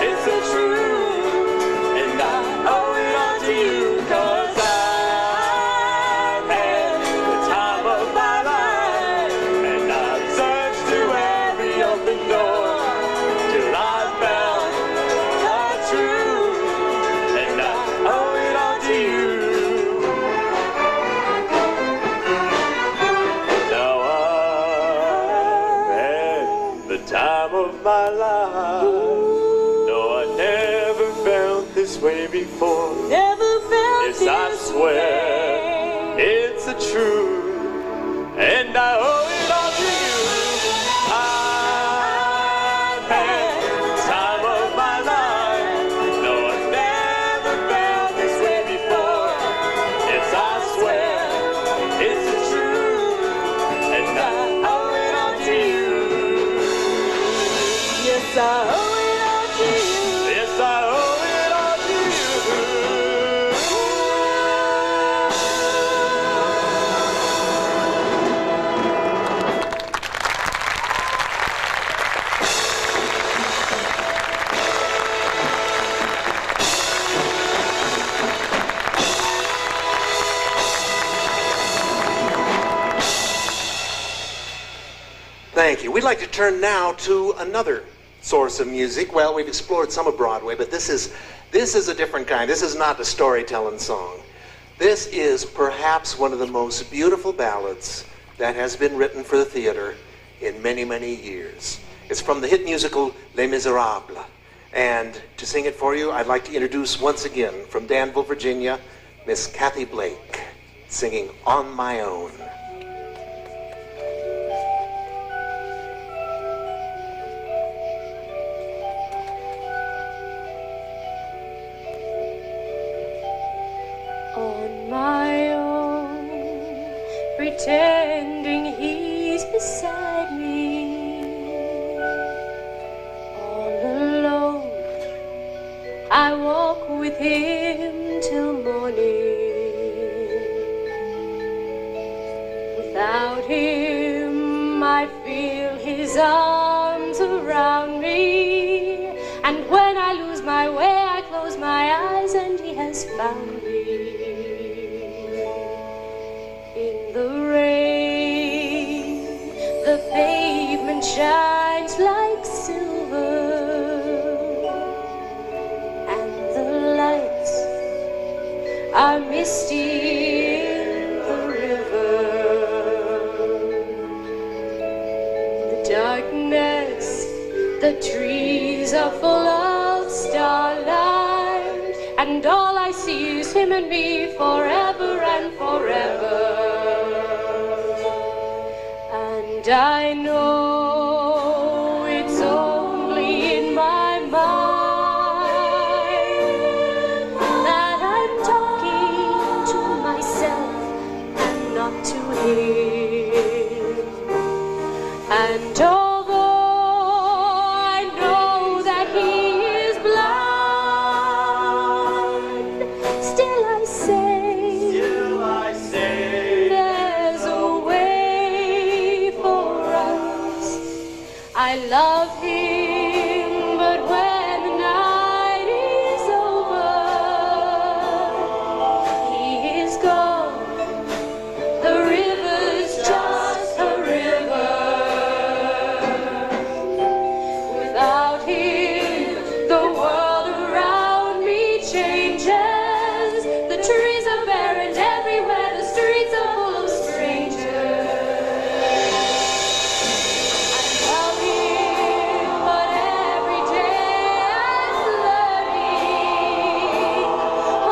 it's the truth, and I owe it all to you. Cause I've had the time of my life, and I've searched through every open door till I found the truth, and I owe it all to you. Now I've had the time of my life. No, I never felt this way way before. Never felt Yes, I this swear way. it's the truth, and I owe it all to you. I've had the time of my life. No, I've never felt this way before. Yes, I swear it's the truth, and I owe it all to you. Yes, I owe it all to you. Yes, I owe it all to you. Thank you. We'd like to turn now to another source of music. Well, we've explored some of Broadway, but this is a different kind. This is not a storytelling song. This is perhaps one of the most beautiful ballads that has been written for the theater in many, many years. It's from the hit musical Les Miserables. And to sing it for you, I'd like to introduce once again from Danville, Virginia, Miss Kathy Blake, singing On My Own. On my own, pretending he's beside me. All alone, I walk with him till morning. Without him, I feel his arms around me. And when I lose my way, I close my eyes and he has found me. In the rain, the pavement shines like silver, and the lights are misty in the river. The darkness, the trees are full of starlight, and all I see is him and me forever and forever. And I know it's only in my mind that I'm talking to myself and not to him. And although I know that he is blind, still I say, there's a way for us. I love him, but when the night is over, he is gone. The river's just a river. Without him, the world around me changes. The trees are bare and everywhere the streets are full of strangers. I love him, but every day I'm learning.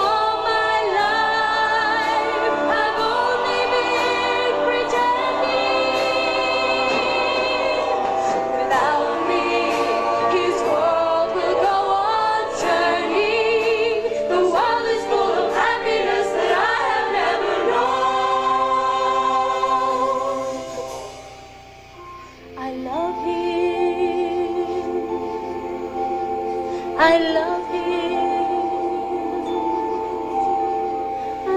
All my life I've only been pretending. Without me, his world will go on turning. The world is full of happiness that I have never known. I love him. I love him. I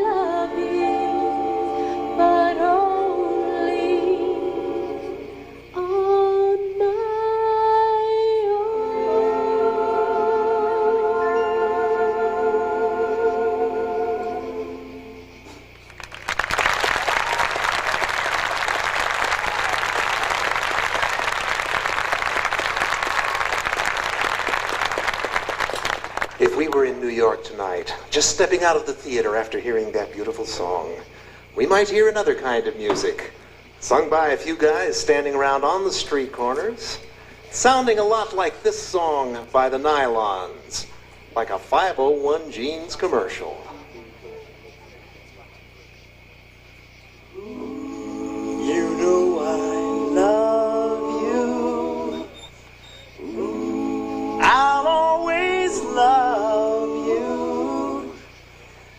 love him, but only on my If we were in New York tonight, just stepping out of the theater after hearing that beautiful song, we might hear another kind of music, sung by a few guys standing around on the street corners, sounding a lot like this song by the Nylons, like a 501 Jeans commercial. You know I love you. I'll always love you.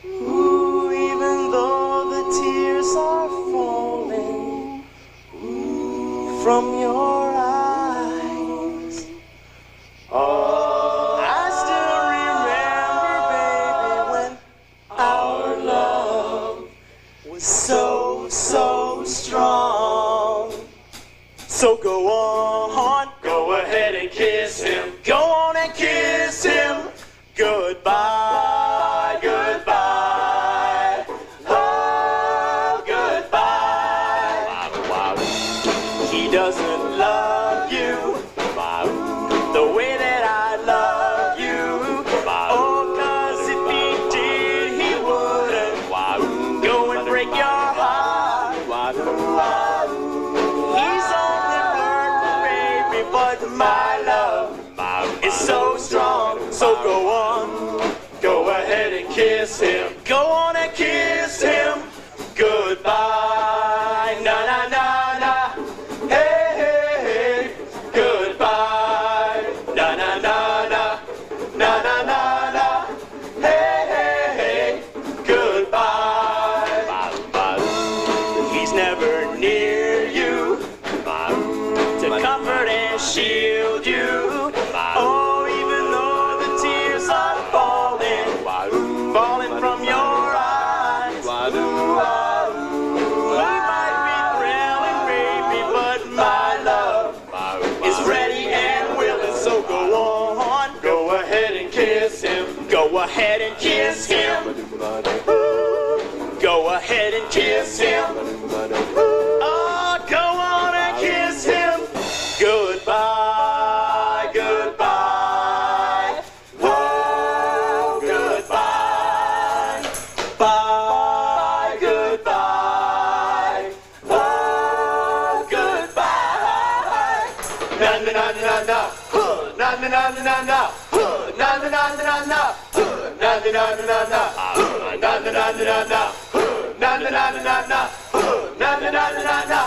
Even though the tears are falling from your eyes. Oh, I still remember, baby, when our love was so strong. So go on, go ahead and kiss him. Go on and kiss him. Goodbye, goodbye. Oh, goodbye. He doesn't love you the way that I love you. Oh, 'cause if he did, he wouldn't go and break your heart. He's only working, baby, but my love is so strong. So go on, go ahead and kiss him. Go on and kiss him. Goodbye, na na na na. Hey, hey, hey. Goodbye, na na na na. Na na na na. Hey, hey, hey. Goodbye. He's never near you to comfort and shield you. Oh, even though the tears are falling from your eyes. He might be thrilling, baby, but my love is ready and willing. So go on, go ahead and kiss him. Go ahead and kiss him. Go ahead and kiss him. Oh, go on and kiss him. Goodbye, goodbye. Oh, goodbye. Bye, goodbye. Oh, goodbye. Na na na na na. Na na na na na. Na na na na na. Na na na na na. Na na na na na. Na na na na na. Na na na na na.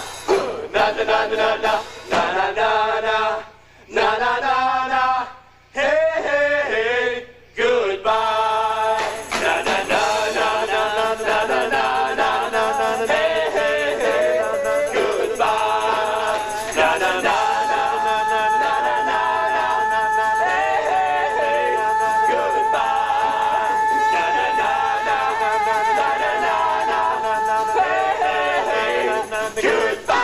Na na na na na. Na na na na. Na na na na. Hey, hey, hey. Goodbye. Na na na na na na na na na na. Hey, hey, hey. Goodbye. Na na na na na na na na na. Hey, hey, hey. Goodbye. Na na na na na na na na. Hey, hey, hey. Goodbye.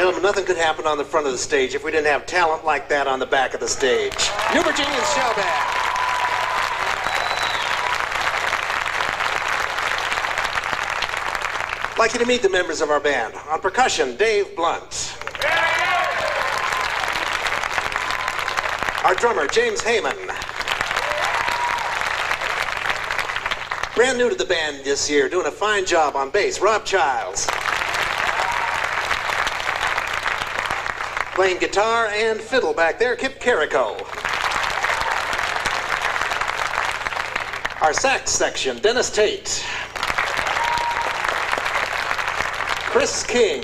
gentlemen, nothing could happen on the front of the stage if we didn't have talent like that on the back of the stage. New Virginians Show Band. I'd like you to meet the members of our band. On percussion, Dave Blunt. Our drummer, James Heyman. Brand new to the band this year, doing a fine job on bass, Rob Childs. Playing guitar and fiddle back there, Kip Carrico. Our sax section, Dennis Tate. Chris King.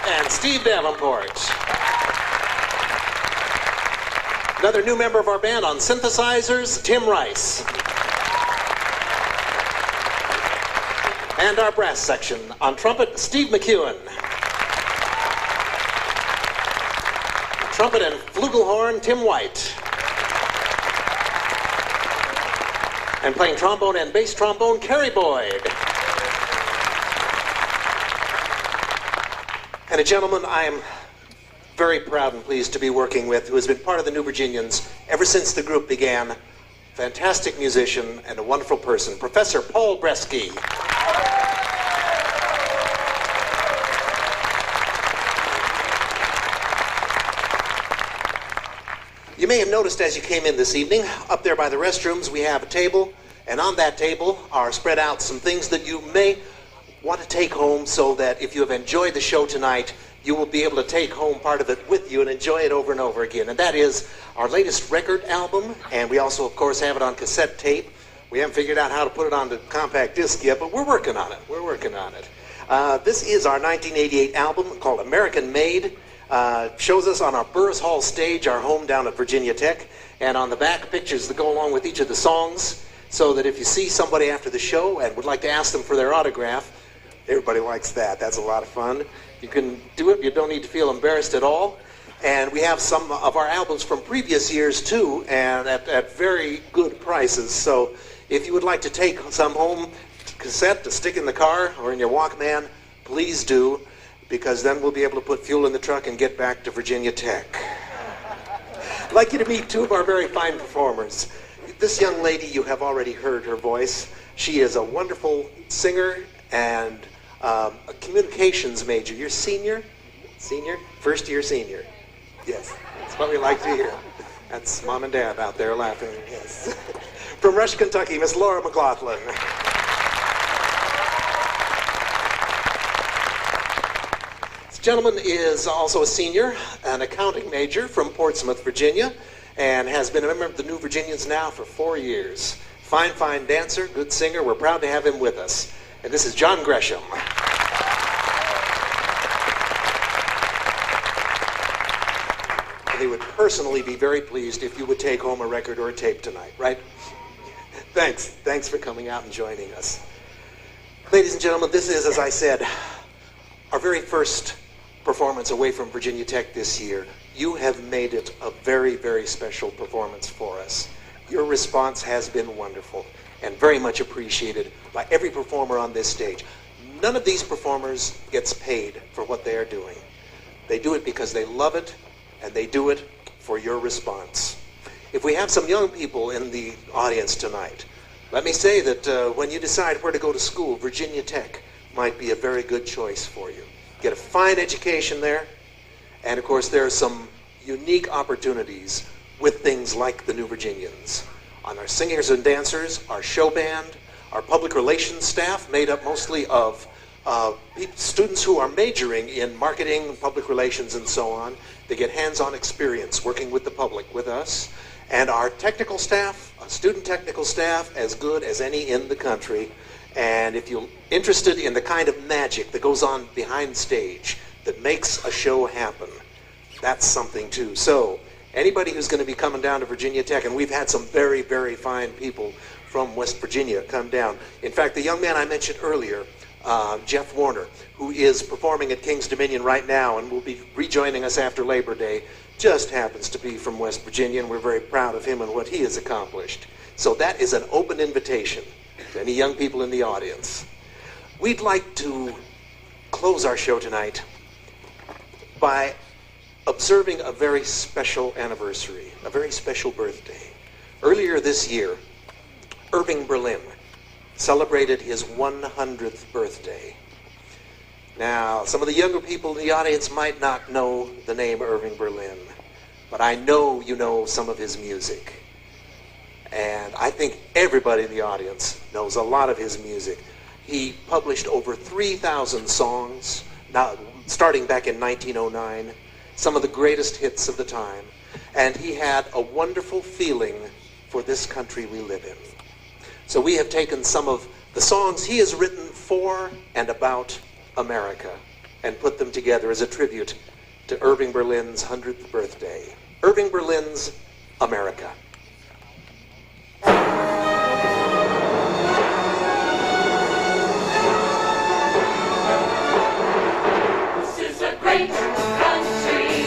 And Steve Davenport. Another new member of our band on synthesizers, Tim Rice. And our brass section on trumpet, Steve McEwen. Trumpet and flugelhorn, Tim White. And playing trombone and bass trombone, Kerry Boyd. And a gentleman I am very proud and pleased to be working with, who has been part of the New Virginians ever since the group began. Fantastic musician and a wonderful person, Professor Paul Bresky. You may have noticed as you came in this evening, up there by the restrooms, we have a table, and on that table are spread out some things that you may want to take home, so that if you have enjoyed the show tonight, you will be able to take home part of it with you and enjoy it over and over again. And that is our latest record album, and we also, of course, have it on cassette tape. We haven't figured out how to put it on the compact disc yet, but we're working on it. We're working on it. This is our 1988 album called American Made. Shows us on our Burris Hall stage, our home down at Virginia Tech, and on the back, pictures that go along with each of the songs, so that if you see somebody after the show and would like to ask them for their autograph, everybody likes that. That's a lot of fun. You can do it. You don't need to feel embarrassed at all. And we have some of our albums from previous years, too, and at very good prices. So if you would like to take some home cassette to stick in the car or in your Walkman, please do, because then we'll be able to put fuel in the truck and get back to Virginia Tech. I'd like you to meet two of our very fine performers. This young lady, you have already heard her voice. She is a wonderful singer and a communications major. You're senior? Senior? First year senior. Yes, that's what we like to hear. That's Mom and Dad out there laughing. Yes. From Rush, Kentucky, Miss Laura McLaughlin. This gentleman is also a senior, an accounting major from Portsmouth, Virginia, and has been a member of the New Virginians now for 4 years. Fine, fine dancer, good singer. We're proud to have him with us. And this is John Gresham. They would personally be very pleased if you would take home a record or a tape tonight, right? Thanks. Thanks for coming out and joining us. Ladies and gentlemen, this is, as I said, our very first performance away from Virginia Tech this year. You have made it a very, very special performance for us. Your response has been wonderful and very much appreciated by every performer on this stage. None of these performers gets paid for what they are doing. They do it because they love it, and they do it for your response. If we have some young people in the audience tonight, let me say that when you decide where to go to school, Virginia Tech might be a very good choice for you. Get a fine education there, and of course there are some unique opportunities with things like the New Virginians. On our singers and dancers, our show band, our public relations staff, made up mostly of students who are majoring in marketing, public relations, and so on. They get hands-on experience working with the public, with us. And our technical staff, student technical staff, as good as any in the country. And if you're interested in the kind of magic that goes on behind stage that makes a show happen, that's something too. So anybody who's going to be coming down to Virginia Tech, and we've had some very, very fine people from West Virginia come down. In fact, the young man I mentioned earlier, Jeff Warner, who is performing at King's Dominion right now and will be rejoining us after Labor Day, just happens to be from West Virginia, and we're very proud of him and what he has accomplished. So that is an open invitation to any young people in the audience. We'd like to close our show tonight by observing a very special anniversary, a very special birthday. Earlier this year, Irving Berlin celebrated his 100th birthday. Now, some of the younger people in the audience might not know the name Irving Berlin, but I know you know some of his music. And I think everybody in the audience knows a lot of his music. He published over 3,000 songs, now starting back in 1909, some of the greatest hits of the time. And he had a wonderful feeling for this country we live in. So we have taken some of the songs he has written for and about America and put them together as a tribute to Irving Berlin's 100th birthday. Irving Berlin's America. This is a great country,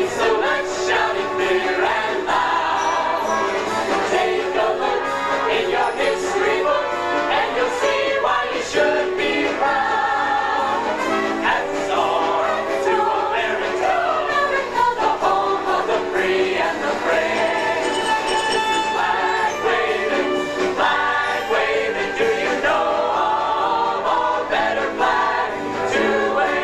so let's shout it clear and loud. Take a look in your history book, and you'll see why you should be proud. Hats off to America, the home of the free and the brave. This is flag waving, do you know of a better flag to wave?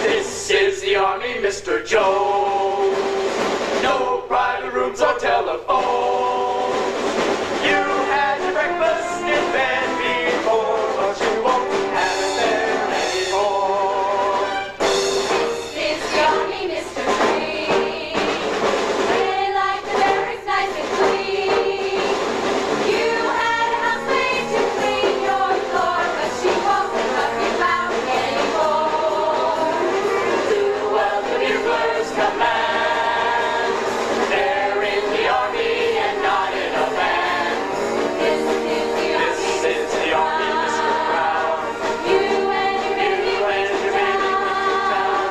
This is the Army, Mr. Jones. No private rooms or telephones. You had your breakfast in bed before, but you won't have it there anymore. This is the Army, Mr. Green. They like the barracks nice and clean. You had a housemaid to clean your floor, but she won't help you out anymore. Do well the buglers command. They're in the Army and not in a band. This is the Army, Mr. Brown. You and your baby went to town.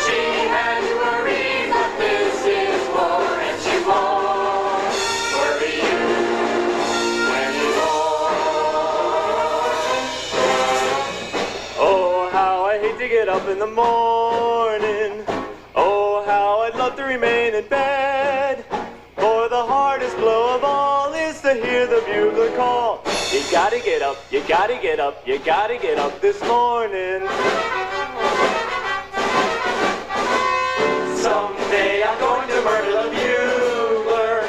She had to worry, but this is war, and she won't worry you anymore. Oh, how I hate to get up in the morning. Oh, how I'd love to remain in bed. For the hardest blow of all is to hear the bugler call. You gotta get up, you gotta get up, you gotta get up this morning. Someday I'm going to murder the bugler.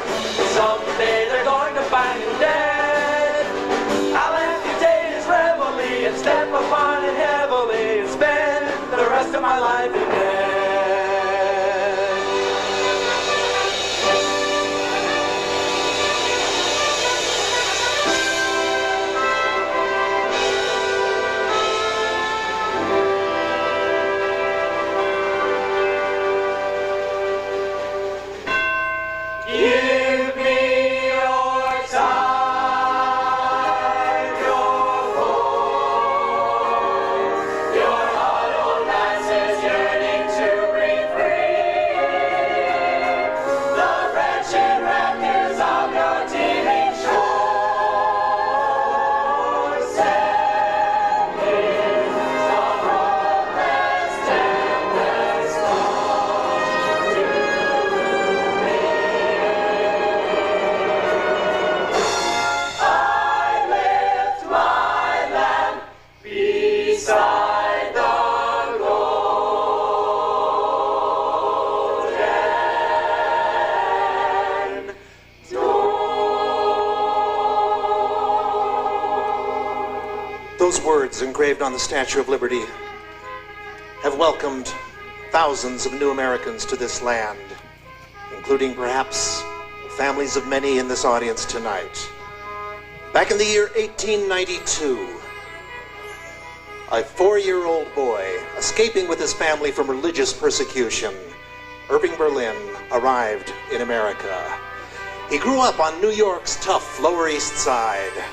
Someday they're going to find him dead. I'll amputate his reveille and step upon it heavily and spend the rest of my life in bed. Give me your time, your home, your huddled masses yearning to breathe free. The wretched refuse of your teeming shores. Send me the hopeless tempest on to me. I lift my lamp beside the golden door. Those words engraved on the Statue of Liberty have welcomed thousands of new Americans to this land, including perhaps families of many in this audience tonight. Back in the year 1892, a 4-year-old boy escaping with his family from religious persecution, Irving Berlin, arrived in America. He grew up on New York's tough Lower East Side.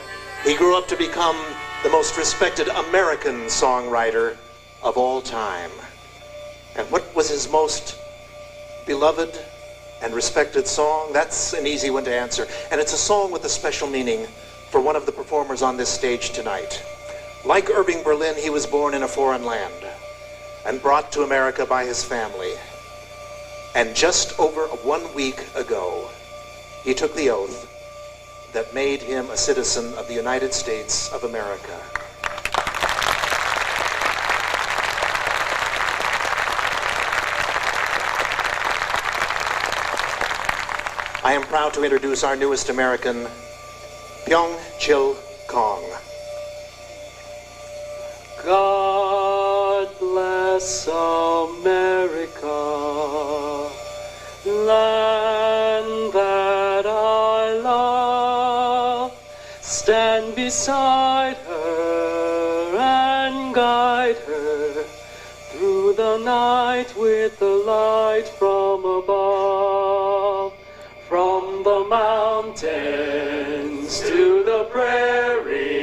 He grew up to become the most respected American songwriter of all time. And what was his most beloved and respected song? That's an easy one to answer. And it's a song with a special meaning for one of the performers on this stage tonight. Like Irving Berlin, he was born in a foreign land and brought to America by his family. And just over 1 week ago, he took the oath that made him a citizen of the United States of America. I am proud to introduce our newest American, Pyong Chil Kong. God bless America, land that I love. Stand beside her and guide her through the night with the light from above. From the mountains to the prairie,